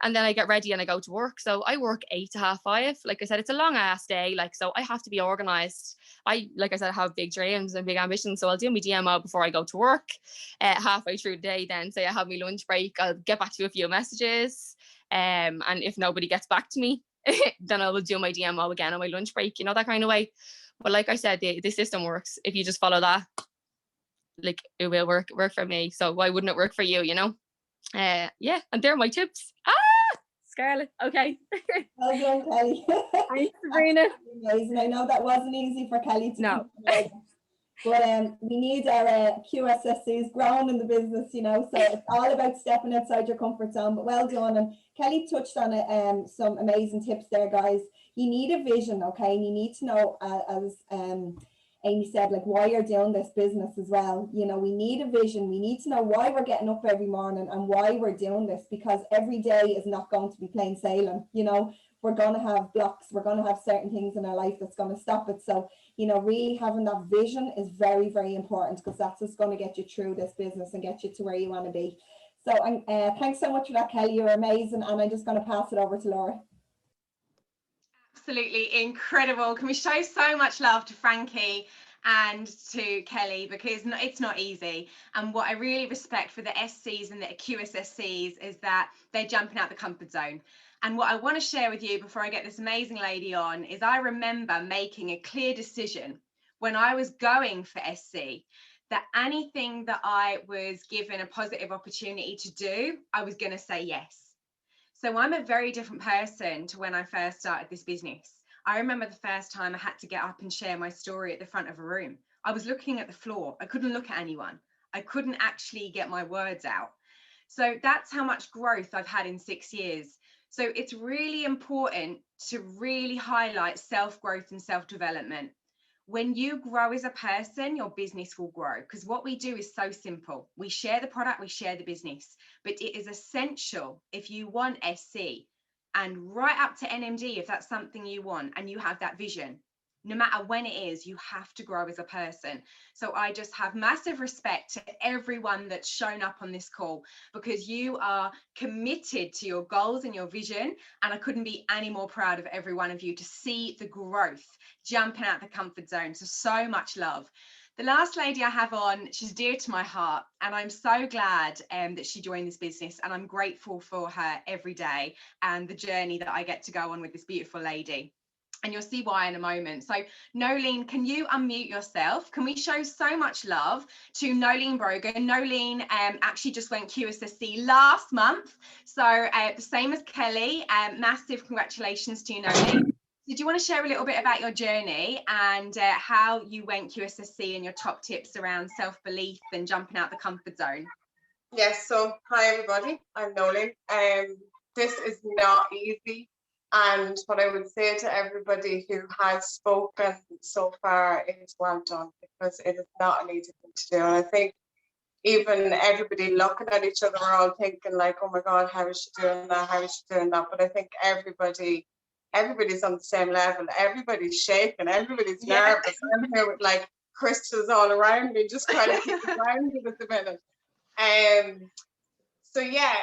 and then I get ready and I go to work. So I work 8 to 5:30. Like I said, it's a long ass day, like, so I have to be organized. Like I said, I have big dreams and big ambitions, so I'll do my DMO before I go to work, halfway through the day. Then say I have my lunch break, I'll get back to a few messages, and if nobody gets back to me, then I will do my DMO again on my lunch break, you know, that kind of way. But like I said, the system works if you just follow that. Like it will work for me, so why wouldn't it work for you, you know? Yeah, and they're my tips. Scarlett, okay. Well done, Kelly. Thanks, Sabrina. Amazing. I know that wasn't easy for Kelly to No. keep, but we need our QSSCs growing in the business, you know, so it's all about stepping outside your comfort zone. But well done. And Kelly touched on it, some amazing tips there, guys. You need a vision, okay? And you need to know, as Amy said, like, why you're doing this business as well. You know, we need a vision. We need to know why we're getting up every morning and why we're doing this, because every day is not going to be plain sailing. You know, we're going to have blocks. We're going to have certain things in our life that's going to stop it. So, you know, really having that vision is very, very important, because that's what's going to get you through this business and get you to where you want to be. So thanks so much for that, Kelly. You're amazing. And I'm just going to pass it over to Laura. Absolutely incredible. Can we show so much love to Frankie and to Kelly, because it's not easy. And what I really respect for the SCs and the QSSCs is that they're jumping out the comfort zone. And what I want to share with you before I get this amazing lady on is I remember making a clear decision when I was going for SC that anything that I was given a positive opportunity to do, I was going to say yes. So I'm a very different person to when I first started this business. I remember the first time I had to get up and share my story at the front of a room. I was looking at the floor. I couldn't look at anyone. I couldn't actually get my words out. So that's how much growth I've had in 6 years. So it's really important to really highlight self-growth and self-development. When you grow as a person, your business will grow, because what we do is so simple. We share the product, we share the business, but it is essential if you want SC and right up to NMD, if that's something you want and you have that vision, no matter when it is, you have to grow as a person. So I just have massive respect to everyone that's shown up on this call, because you are committed to your goals and your vision. And I couldn't be any more proud of every one of you to see the growth, jumping out the comfort zone. So much love. The last lady I have on, she's dear to my heart, and I'm so glad that she joined this business, and I'm grateful for her every day and the journey that I get to go on with this beautiful lady. and you'll see why in a moment. So Nolene, can you unmute yourself? Can we show so much love to Nolene Brogan? Nolene actually just went QSSC last month. So the same as Kelly, massive congratulations to you, Nolene. Did you want to share a little bit about your journey and how you went QSSC and your top tips around self-belief and jumping out the comfort zone? Yes, so hi everybody, I'm Nolene. This is not easy. And what I would say to everybody who has spoken so far is well done, because it is not an easy thing to do. And I think even everybody looking at each other, we're all thinking like, oh my God, how is she doing that? How is she doing that? But I think everybody's on the same level. Everybody's shaking, everybody's nervous. I'm here with like crystals all around me, just trying to keep it grounded at the minute. So yeah,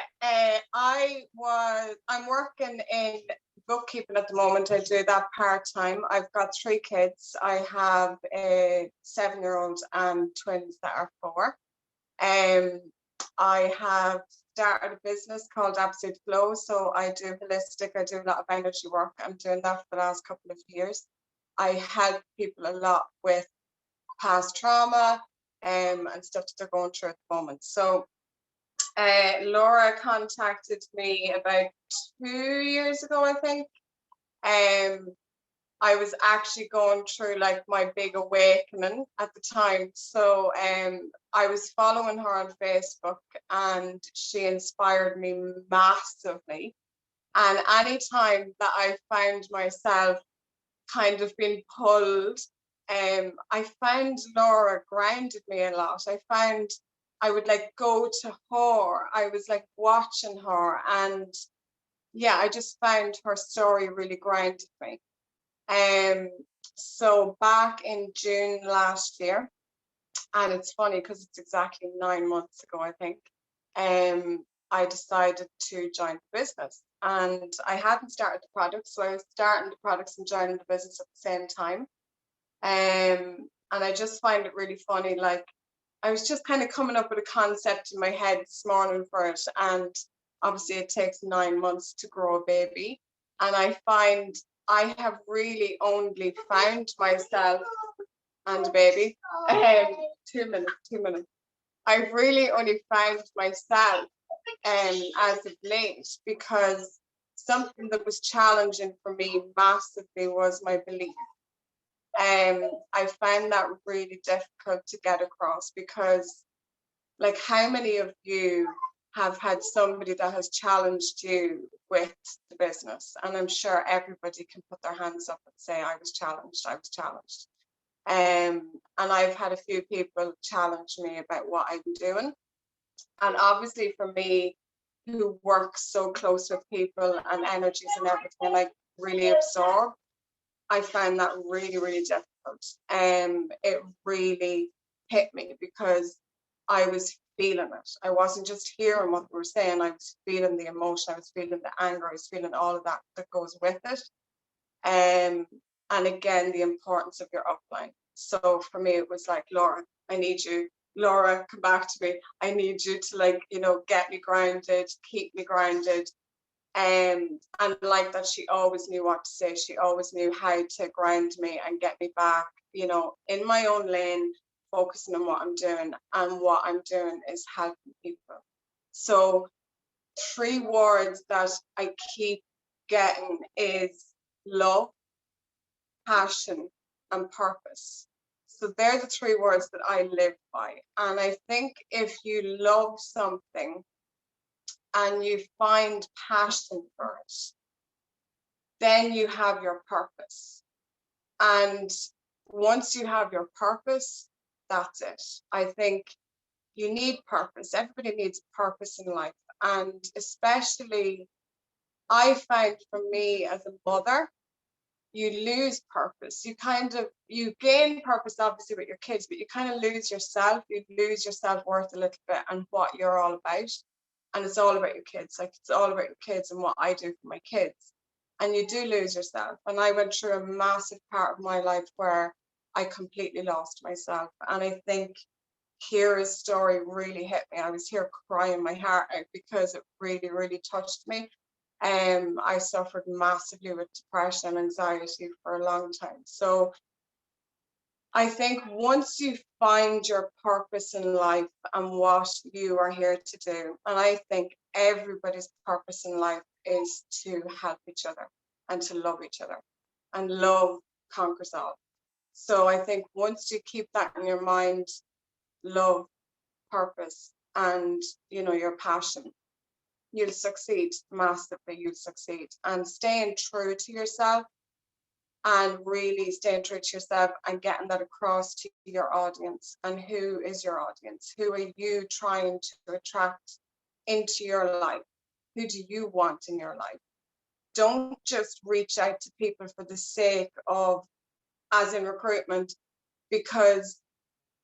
I'm working in bookkeeping at the moment. I do that part-time. I've got 3 kids. I have a 7-year-old and twins that are 4. I have started a business called Absolute Flow. So I do holistic, I do a lot of energy work. I'm doing that for the last couple of years. I help people a lot with past trauma and stuff that they're going through at the moment. So Laura contacted me about 2 years ago, I think. I was actually going through like my big awakening at the time. So I was following her on Facebook and she inspired me massively. And anytime that I found myself kind of being pulled, I found Laura grounded me a lot. I found I would like go to her. I was like watching her, and yeah, I just found her story really grounded me. So back in June last year, and it's funny because it's exactly 9 months ago, I think, I decided to join the business. And I hadn't started the product, so I was starting the products and joining the business at the same time. And I just find it really funny, like I was just kind of coming up with a concept in my head this morning for it, and obviously it takes 9 months to grow a baby. And I find I have really only found myself and baby. 2 minutes. I've really only found myself as of late, because something that was challenging for me massively was my belief. I found that really difficult to get across, because like how many of you have had somebody that has challenged you with the business? And I'm sure everybody can put their hands up and say, I was challenged. And I've had a few people challenge me about what I'm doing. And obviously for me, who works so close with people and energies and everything, and I really absorb, I found that really, really difficult. It really hit me because I was feeling it. I wasn't just hearing what they were saying, I was feeling the emotion, I was feeling the anger, I was feeling all of that goes with it. And again, the importance of your upline. So for me, it was like, Laura, I need you. Laura, come back to me. I need you to, like, you know, get me grounded, keep me grounded. And like that, she always knew what to say. She always knew how to ground me and get me back, you know, in my own lane, focusing on what I'm doing. And what I'm doing is helping people. So 3 words that I keep getting is love, passion, and purpose. So they're the 3 words that I live by. And I think if you love something and you find passion for it, then you have your purpose. And once you have your purpose, that's it. I think you need purpose. Everybody needs purpose in life. And especially, I find for me as a mother, you lose purpose. You gain purpose obviously with your kids, but you kind of lose yourself. You lose your self-worth a little bit and what you're all about. And it's all about your kids. Like, it's all about your kids and what I do for my kids. And you do lose yourself. And I went through a massive part of my life where I completely lost myself. And I think Kira's story really hit me. I was here crying my heart out because it really, really touched me. I suffered massively with depression and anxiety for a long time. So I think once you find your purpose in life and what you are here to do, and I think everybody's purpose in life is to help each other and to love each other, and love conquers all. So I think once you keep that in your mind, love, purpose, and your passion, you'll succeed massively. You'll succeed. And staying true to yourself, and really staying true to yourself and getting that across to your audience. And who is your audience? Who are you trying to attract into your life? Who do you want in your life? Don't just reach out to people for the sake of, as in recruitment, because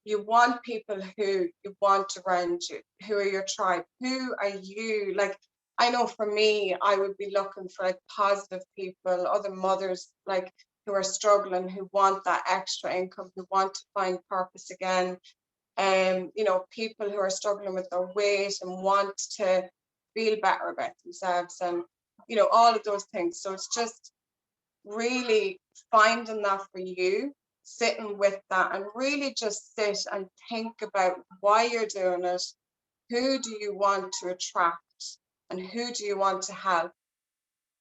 you want people who you want around you, who are your tribe. Who are you? Like, I know for me, I would be looking for like positive people, other mothers like who are struggling, who want that extra income, who want to find purpose again. People who are struggling with their weight and want to feel better about themselves, and all of those things. So it's just really finding that for you, sitting with that, and really just sit and think about why you're doing it. Who do you want to attract, and who do you want to help?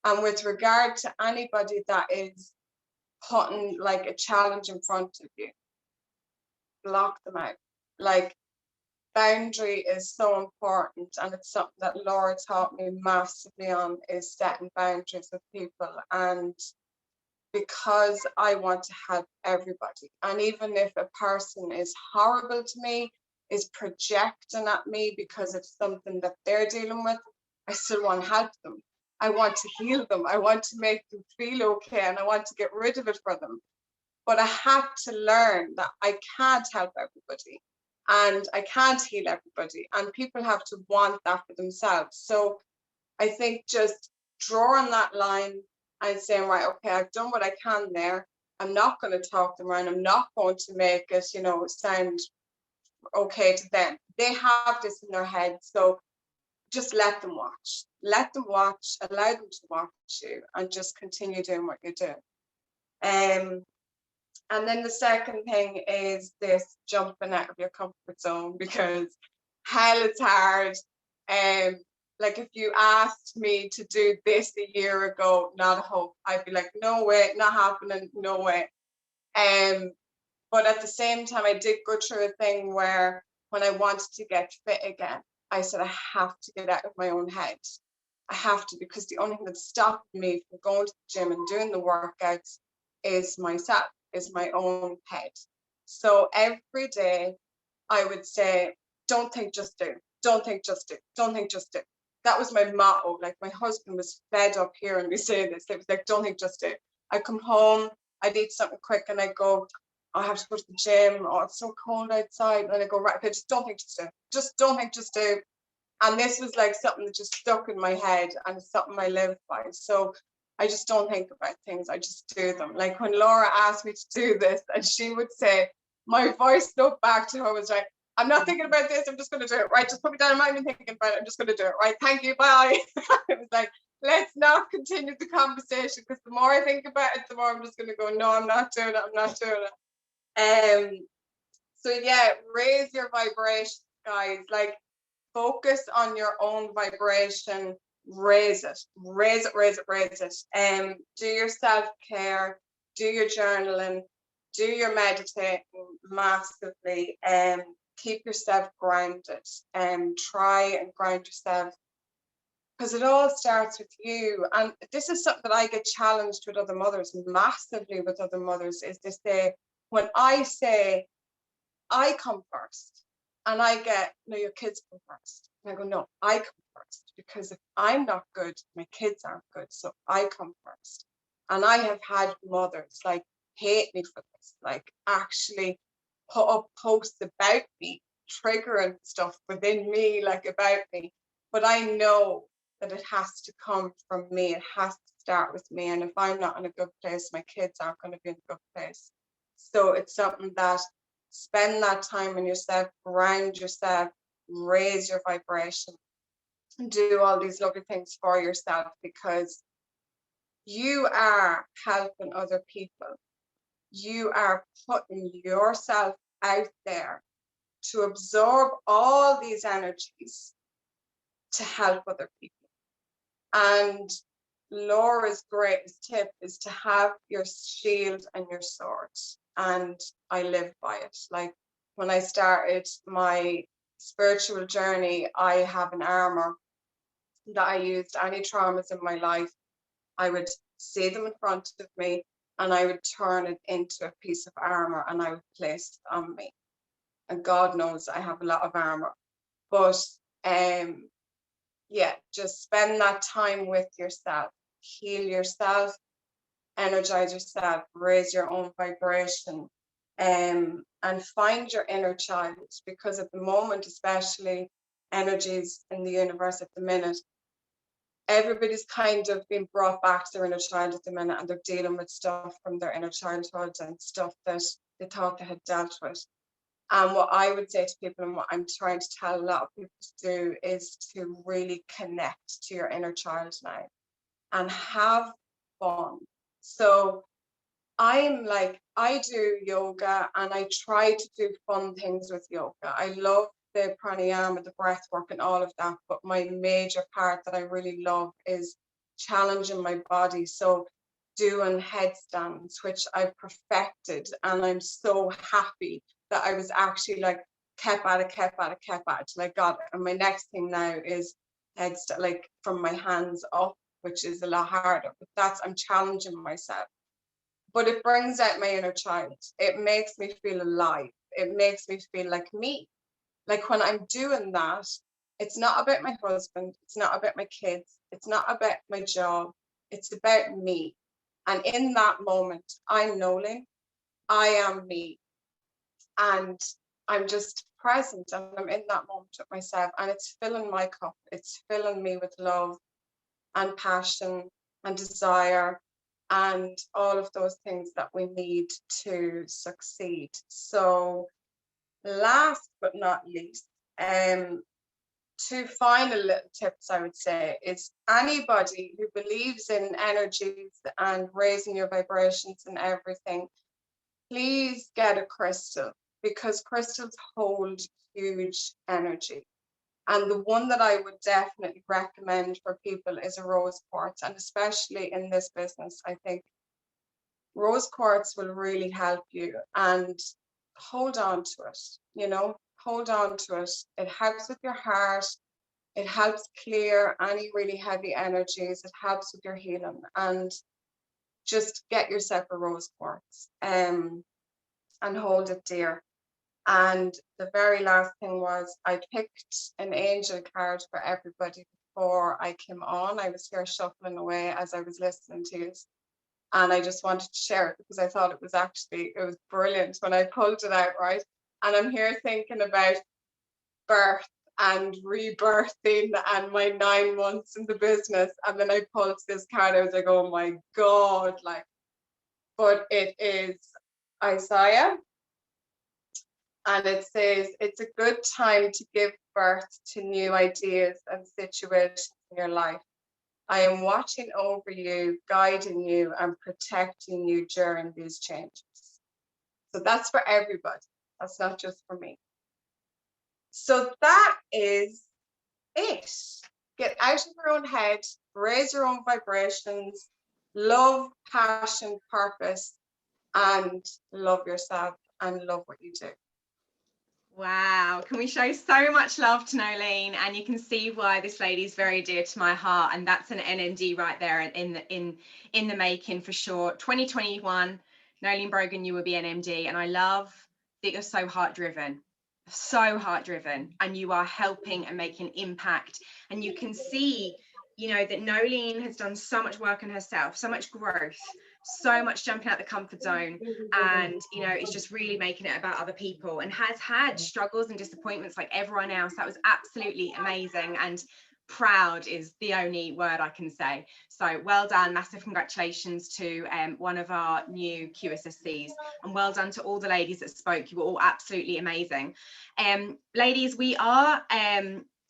And with regard to anybody that is putting like a challenge in front of you, block them out. Like, boundary is so important, and it's something that Laura taught me massively on, is setting boundaries with people. And because I want to help everybody, and even if a person is horrible to me, is projecting at me because of something that they're dealing with, I still want to help them. I want to heal them. I want to make them feel okay, and I want to get rid of it for them. But I have to learn that I can't help everybody, and I can't heal everybody, and people have to want that for themselves. So I think just drawing that line and saying, right, okay, I've done what I can there. I'm not going to talk them around. I'm not going to make it, sound okay to them. They have this in their head. So just let them watch. Let them watch, allow them to watch you, and just continue doing what you're doing. And then the second thing is this jumping out of your comfort zone, because hell, it's hard. Like, if you asked me to do this a year ago, not a hope. I'd be like, no way, not happening, no way. But at the same time, I did go through a thing where when I wanted to get fit again, I said, I have to get out of my own head. I have to, because the only thing that stopped me from going to the gym and doing the workouts is myself, is my own head. So every day I would say, don't think, just do. Don't think, just do. Don't think, just do. That was my motto. Like, my husband was fed up hearing me say this. It was like, don't think, just do. I come home, I'd eat something quick, and I go, I have to go to the gym. Oh, it's so cold outside. And I go, right, okay, just don't think, just do. Just don't think, just do. And this was like something that just stuck in my head, and it's something I live by. So I just don't think about things. I just do them. Like, when Laura asked me to do this, and she would say, my voice note back to her was like, I'm not thinking about this. I'm just going to do it. Right. Just put me down. I'm not even thinking about it. I'm just going to do it. Right. Thank you. Bye. It was like, let's not continue the conversation, because the more I think about it, the more I'm just going to go, no, I'm not doing it. I'm not doing it. So yeah, raise your vibration, guys. Like, focus on your own vibration. Raise it. Raise it. Raise it. Raise it. Do your self-care. Do your journaling. Do your meditating massively. Keep yourself grounded, and try and ground yourself, because it all starts with you. And this is something that I get challenged with other mothers, massively with other mothers, is they say, when I say I come first, and I get, no, your kids come first. And I go, no, I come first, because if I'm not good, my kids aren't good. So I come first. And I have had mothers like hate me for this, like actually put up posts about me, triggering stuff within me, like about me. But I know that it has to come from me. It has to start with me. And if I'm not in a good place, my kids aren't going to be in a good place. So it's something that, spend that time on yourself, ground yourself, raise your vibration. do all these lovely things for yourself, because you are helping other people. You are putting yourself out there to absorb all these energies to help other people. And Laura's greatest tip is to have your shield and your sword. And I live by it. Like when I started my spiritual journey, I have an armor that I used. Any traumas in my life, I would see them in front of me and I would turn it into a piece of armor and I would place it on me. And God knows I have a lot of armor. But yeah, just spend that time with yourself, heal yourself, energize yourself, raise your own vibration, and find your inner child. Because at the moment, especially energies in the universe at the minute, everybody's kind of being brought back to their inner child at the minute, and they're dealing with stuff from their inner childhood and stuff that they thought they had dealt with. And what I would say to people, and what I'm trying to tell a lot of people to do, is to really connect to your inner child now and have fun. So I do yoga and I try to do fun things with yoga. I love the pranayama, the breath work and all of that. But my major part that I really love is challenging my body. So doing headstands, which I've perfected. And I'm so happy that I was actually like kept at it till I got it. And my next thing now is headstand, like from my hands up, which is a lot harder. But I'm challenging myself. But it brings out my inner child. It makes me feel alive. It makes me feel like me. Like when I'm doing that, it's not about my husband. It's not about my kids. It's not about my job. It's about me. And in that moment, I'm Noeline. I am me. And I'm just present and I'm in that moment with myself. And it's filling my cup. It's filling me with love and passion and desire and all of those things that we need to succeed. So last but not least, two final little tips I would say is anybody who believes in energies and raising your vibrations and everything, please get a crystal, because crystals hold huge energy. And the one that I would definitely recommend for people is a rose quartz. And especially in this business, I think rose quartz will really help you. And hold on to it, hold on to it. It helps with your heart. It helps clear any really heavy energies. It helps with your healing. And just get yourself a rose quartz and hold it dear. And the very last thing was I picked an angel card for everybody before I came on. I was here shuffling away as I was listening to you. And I just wanted to share it because I thought it was brilliant when I pulled it out, right? And I'm here thinking about birth and rebirthing and my 9 months in the business. And then I pulled this card. I was like, oh my God, but it is Isaiah. And it says, it's a good time to give birth to new ideas and situations in your life. I am watching over you, guiding you, and protecting you during these changes. So that's for everybody. That's not just for me. So that is it. Get out of your own head, raise your own vibrations, love, passion, purpose, and love yourself and love what you do. Wow, can we show so much love to Noeline? And you can see why this lady is very dear to my heart, and that's an NMD right there in the making for sure. 2021, Noeline Brogan, you will be NMD, and I love that you're so heart driven, and you are helping and making impact. And you can see, that Noeline has done so much work on herself, so much growth, so much jumping out the comfort zone, and it's just really making it about other people, and has had struggles and disappointments like everyone else. That was absolutely amazing, and proud is the only word I can say. So well done, massive congratulations to one of our new QSSCs, and well done to all the ladies that spoke. You were all absolutely amazing. Ladies, we are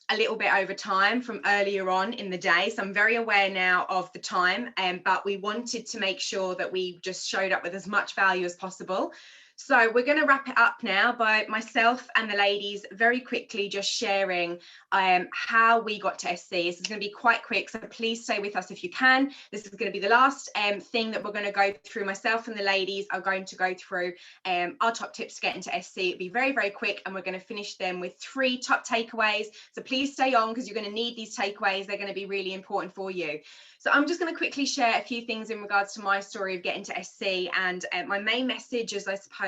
a little bit over time from earlier on in the day. So I'm very aware now of the time, but we wanted to make sure that we just showed up with as much value as possible. So we're going to wrap it up now by myself and the ladies very quickly just sharing how we got to SC. This is going to be quite quick, so please stay with us if you can. This is going to be the last thing that we're going to go through. Myself and the ladies are going to go through our top tips to get into SC. It'll be very, very quick, and we're going to finish them with 3 top takeaways. So please stay on, because you're going to need these takeaways. They're going to be really important for you. So I'm just going to quickly share a few things in regards to my story of getting to SC, and my main message is, I suppose,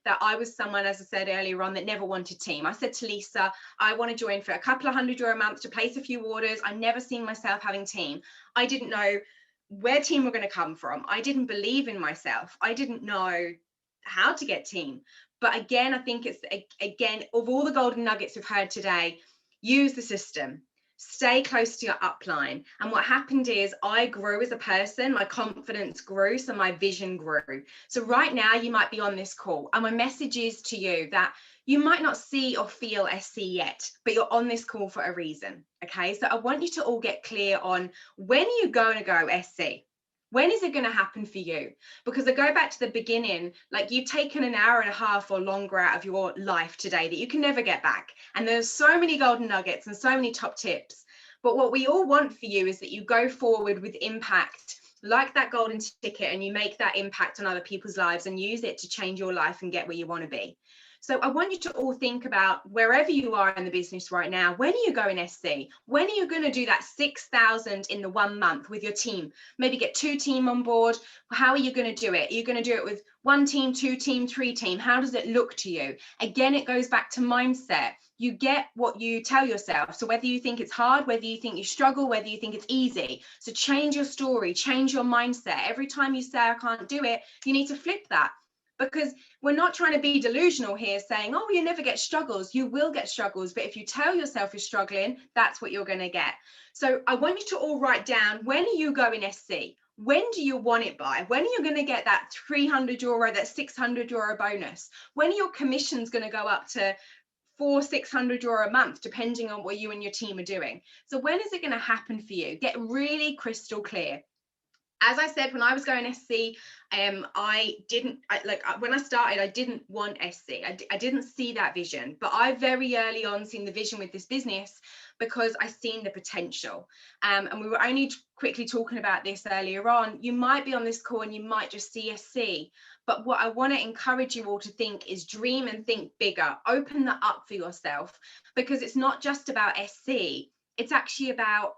that I was someone, as I said earlier on, that never wanted team. I said to Lisa, I want to join for a couple of €100 a month to place a few orders. I never seen myself having team. I didn't know where team were going to come from. I didn't believe in myself. I didn't know how to get team. But again, I think it's, again, of all the golden nuggets we've heard today, use the system. Stay close to your upline. And what happened is I grew as a person, my confidence grew, so my vision grew. So right now you might be on this call, and my message is to you that you might not see or feel SC yet, but you're on this call for a reason. Okay, so I want you to all get clear on, when are you going to go SC? When is it going to happen for you? Because I go back to the beginning, like, you've taken an hour and a half or longer out of your life today that you can never get back. And there's so many golden nuggets and so many top tips. But what we all want for you is that you go forward with impact, like that golden ticket, and you make that impact on other people's lives and use it to change your life and get where you want to be. So I want you to all think about, wherever you are in the business right now, when are you going SC? When are you going to do that 6,000 in the 1 month with your team? Maybe get 2 team on board. How are you going to do it? Are you going to do it with 1 team, 2 team, 3 team? How does it look to you? Again, it goes back to mindset. You get what you tell yourself. So whether you think it's hard, whether you think you struggle, whether you think it's easy. So change your story, change your mindset. Every time you say, I can't do it, you need to flip that. Because we're not trying to be delusional here saying, oh, you never get struggles. You will get struggles. But if you tell yourself you're struggling, that's what you're going to get. So I want you to all write down, when are you going SC? When do you want it by? When are you going to get that €300, that €600 bonus? When are your commissions going to go up to €400-600 a month, depending on what you and your team are doing? So when is it going to happen for you? Get really crystal clear. As I said, when I was going SC, when I started, I didn't want SC. I didn't see that vision, but I very early on seen the vision with this business, because I seen the potential. And we were only quickly talking about this earlier on. You might be on this call and you might just see SC, but what I want to encourage you all to think is dream and think bigger. Open that up for yourself, because it's not just about SC. It's actually about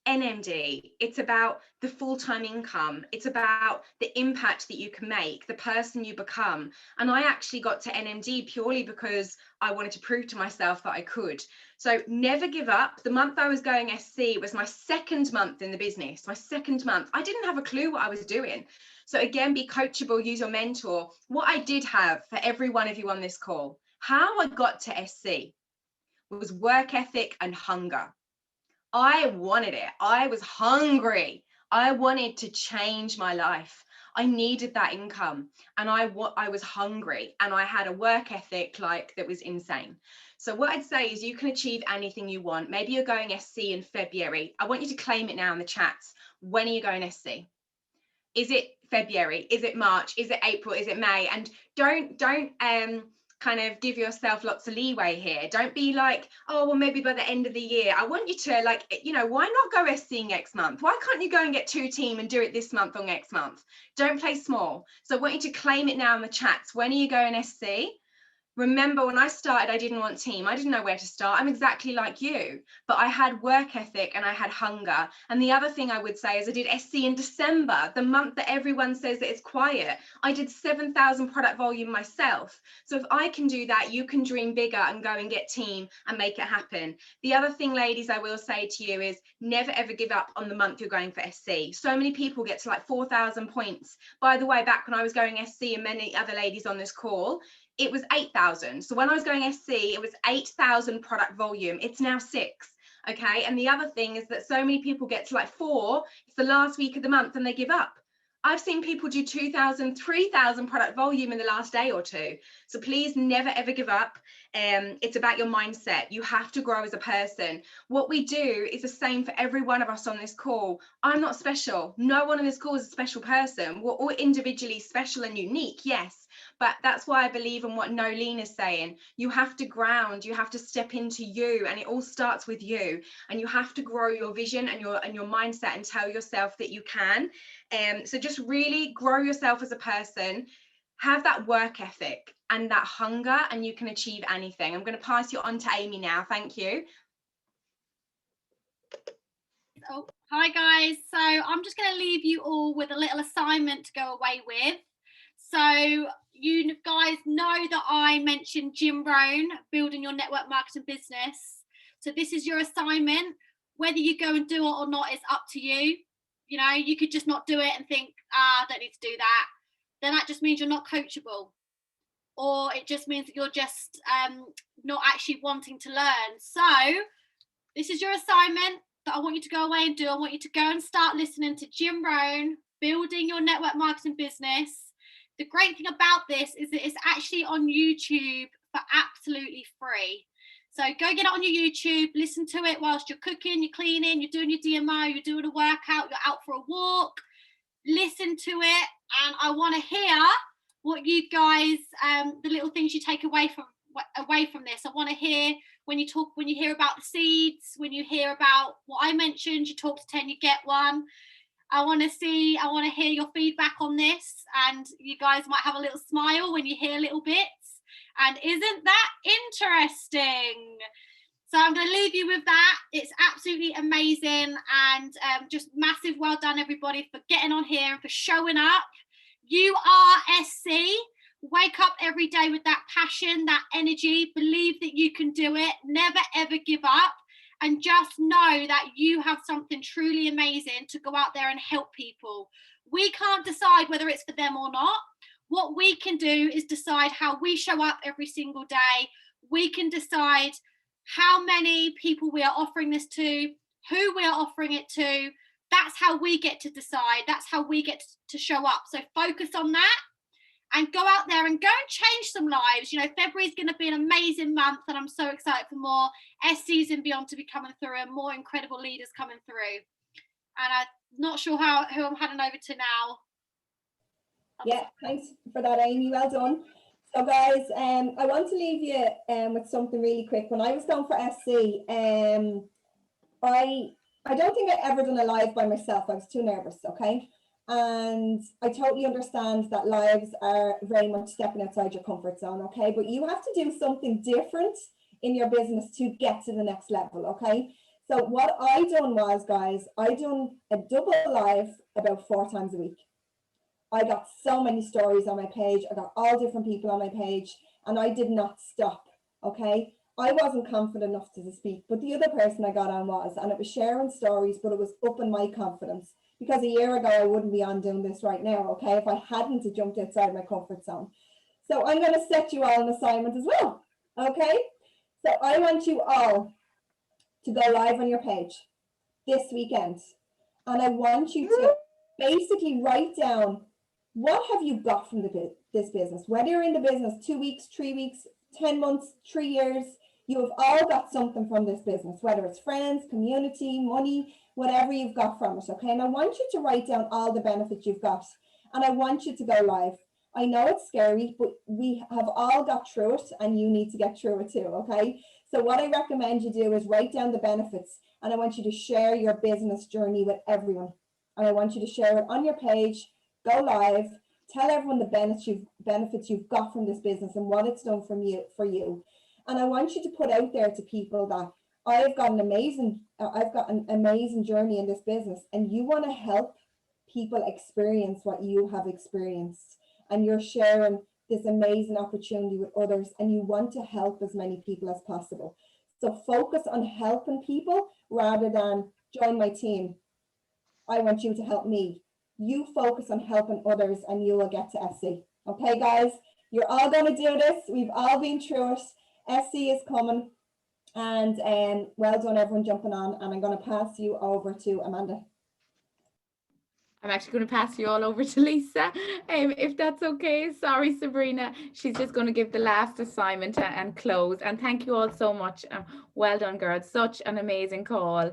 NMD. It's about the full-time income. It's about the impact that you can make, the person you become. And I actually got to NMD purely because I wanted to prove to myself that I could. So never give up. The month I was going SC was my 2nd month in the business, my 2nd month. I didn't have a clue what I was doing. So again, be coachable, use your mentor. What I did have for every one of you on this call, how I got to SC was work ethic and hunger. I wanted it. I was hungry. I wanted to change my life. I needed that income, and I was hungry, and I had a work ethic that was insane. So what I'd say is, you can achieve anything you want. Maybe you're going SC in February. I want you to claim it now in the chats. When are you going SC? Is it February? Is it March? Is it April? Is it May? And don't kind of give yourself lots of leeway here. Don't be like, oh, well, maybe by the end of the year. I want you to, why not go SC next month? Why can't you go and get 2 team and do it this month or next month? Don't play small. So I want you to claim it now in the chats. When are you going SC? Remember, when I started, I didn't want team. I didn't know where to start. I'm exactly like you, but I had work ethic and I had hunger. And the other thing I would say is, I did SC in December, the month that everyone says that it's quiet. I did 7,000 product volume myself. So if I can do that, you can dream bigger and go and get team and make it happen. The other thing, ladies, I will say to you is, never ever give up on the month you're going for SC. So many people get to like 4,000 points. By the way, back when I was going SC, and many other ladies on this call, it was 8,000. So when I was going SC, it was 8,000 product volume. It's now 6. Okay. And the other thing is that so many people get to like 4, it's the last week of the month and they give up. I've seen people do 2,000, 3,000 product volume in the last day or two. So please never, ever give up. It's about your mindset. You have to grow as a person. What we do is the same for every one of us on this call. I'm not special. No one on this call is a special person. We're all individually special and unique, yes. But that's why I believe in what Nolene is saying. You have to ground, you have to step into you, and it all starts with you. And you have to grow your vision and your mindset and tell yourself that you can. So just really grow yourself as a person, have that work ethic and that hunger, and you can achieve anything. I'm going to pass you on to Amy now. Thank you. Oh, hi guys. So I'm just going to leave you all with a little assignment to go away with. So you guys know that I mentioned Jim Rohn, building your network marketing business. So this is your assignment. Whether you go and do it or not is up to you. You know, you could just not do it and think, I don't need to do that. Then that just means you're not coachable. Or it just means that you're just not actually wanting to learn. So this is your assignment that I want you to go away and do. I want you to go and start listening to Jim Rohn, building your network marketing business. The great thing about this is that it's actually on YouTube for absolutely free. So go get it on your YouTube, listen to it whilst you're cooking, you're cleaning, you're doing your DMO, you're doing a workout, you're out for a walk. Listen to it, and I want to hear what you guys, the little things you take away from this. I want to hear when you hear about the seeds, when you hear about what I mentioned, you talk to 10, you get one. I want to hear your feedback on this, and you guys might have a little smile when you hear little bits. And isn't that interesting? So I'm going to leave you with that. It's absolutely amazing, and just massive well done everybody for getting on here and for showing up. You are SC. Wake up every day with that passion, that energy. Believe that you can do it. Never ever give up. And just know that you have something truly amazing to go out there and help people. We can't decide whether it's for them or not. What we can do is decide how we show up every single day. We can decide how many people we are offering this to, who we are offering it to. That's how we get to decide. That's how we get to show up. So focus on that and go out there and go and change some lives. You know, February is going to be an amazing month, and I'm so excited for more SCs and beyond to be coming through and more incredible leaders coming through. And I'm not sure who I'm handing over to now. Yeah, thanks for that, Amy. Well done. So guys, I want to leave you with something really quick. When I was going for SC, I don't think I ever done a live by myself. I was too nervous, okay? And I totally understand that lives are very much stepping outside your comfort zone, okay? But you have to do something different in your business to get to the next level, okay? So what I done was, guys, I done a double live about 4 times a week. I got so many stories on my page. I got all different people on my page, and I did not stop, okay? I wasn't confident enough to speak, but the other person I got on was, and it was sharing stories, but it was upping my confidence. Because a year ago, I wouldn't be on doing this right now, okay, if I hadn't jumped outside my comfort zone. So I'm going to set you all an assignment as well, okay? So I want you all to go live on your page this weekend. And I want you to basically write down, what have you got from this business? Whether you're in the business 2 weeks, 3 weeks, 10 months, 3 years, you have all got something from this business, whether it's friends, community, money, whatever you've got from it, okay? And I want you to write down all the benefits you've got, and I want you to go live. I know it's scary, but we have all got through it, and you need to get through it too, okay? So what I recommend you do is write down the benefits, and I want you to share your business journey with everyone. And I want you to share it on your page, go live, tell everyone the benefits you've got from this business and what it's done for you. And I want you to put out there to people that I've got an amazing journey in this business, and you want to help people experience what you have experienced, and you're sharing this amazing opportunity with others, and you want to help as many people as possible. So focus on helping people rather than join my team. I want you to help me. You focus on helping others and you will get to SC. Okay, guys, you're all going to do this. We've all been through it. SC is coming, and well done everyone jumping on, and I'm going to pass you over to Amanda. I'm actually going to pass you all over to Lisa, if that's okay. Sorry, Sabrina. She's just going to give the last assignment and close. And thank you all so much. Well done, girls. Such an amazing call.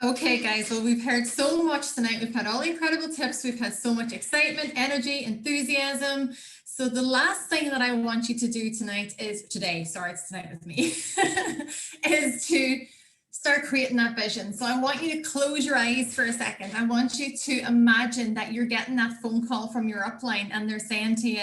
Okay, guys, well, we've heard so much tonight. We've had all the incredible tips. We've had so much excitement, energy, enthusiasm. So the last thing that I want you to do tonight is it's tonight with me, is to start creating that vision. So I want you to close your eyes for a second. I want you to imagine that you're getting that phone call from your upline and they're saying to you,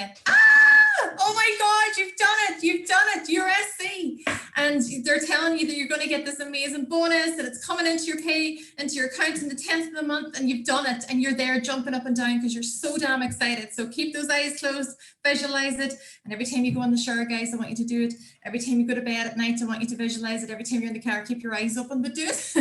oh my God, you've done it, you're SC. And they're telling you that you're going to get this amazing bonus and it's coming into your pay, into your account in the 10th of the month, and you've done it and you're there jumping up and down because you're so damn excited. So keep those eyes closed, visualize it. And every time you go in the shower, guys, I want you to do it. Every time you go to bed at night, I want you to visualize it. Every time you're in the car, keep your eyes open, but do it.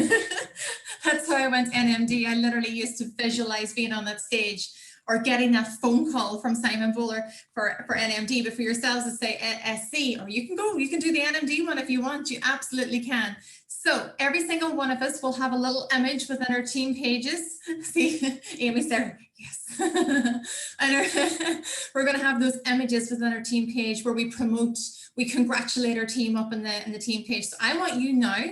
That's how I went NMD. I literally used to visualize being on that stage or getting that phone call from Simon Bowler for NMD, but for yourselves to say SC, or you can do the NMD one if you want, you absolutely can. So every single one of us will have a little image within our team pages. See, Amy's there, yes. And we're gonna have those images within our team page where we promote, we congratulate our team up in the team page. So I want you now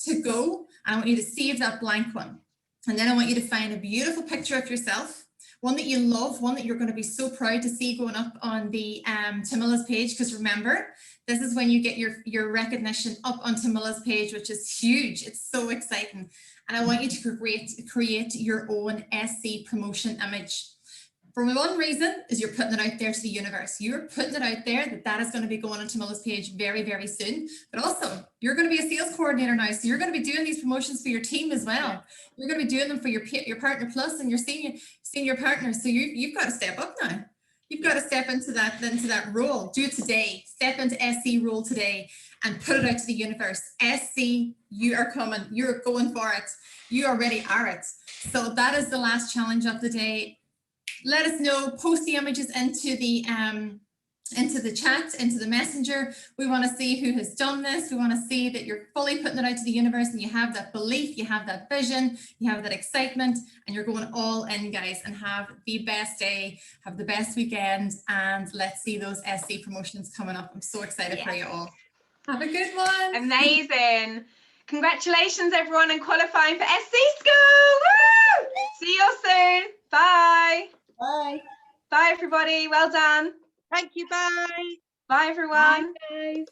to go, and I want you to save that blank one. And then I want you to find a beautiful picture of yourself, one that you love, one that you're going to be so proud to see going up on the Tamilla's page, because remember, this is when you get your recognition up on Tamilla's page, which is huge. It's so exciting. And I want you to create your own SC promotion image. For one reason is you're putting it out there to the universe. You're putting it out there that is going to be going on Tamilla's page very, very soon. But also, you're going to be a sales coordinator now. So you're going to be doing these promotions for your team as well. Yeah. You're going to be doing them for your partner plus and your senior partners. So you've got to step up now. You've got to step into that role. Do it today. Step into SC role today and put it out to the universe. SC, you are coming. You're going for it. You already are it. So that is the last challenge of the day. Let us know, post the images into the chat, into the messenger. We want to see who has done this. We want to see that you're fully putting it out to the universe and you have that belief, you have that vision, you have that excitement, and you're going all in, guys, and have the best day, have the best weekend, and let's see those SC promotions coming up. I'm so excited for you all. Have a good one. Amazing. Congratulations, everyone, on qualifying for SC School. Woo! See you all soon. Bye. Bye. Bye, everybody. Well done. Thank you. Bye. Bye, everyone. Bye, guys.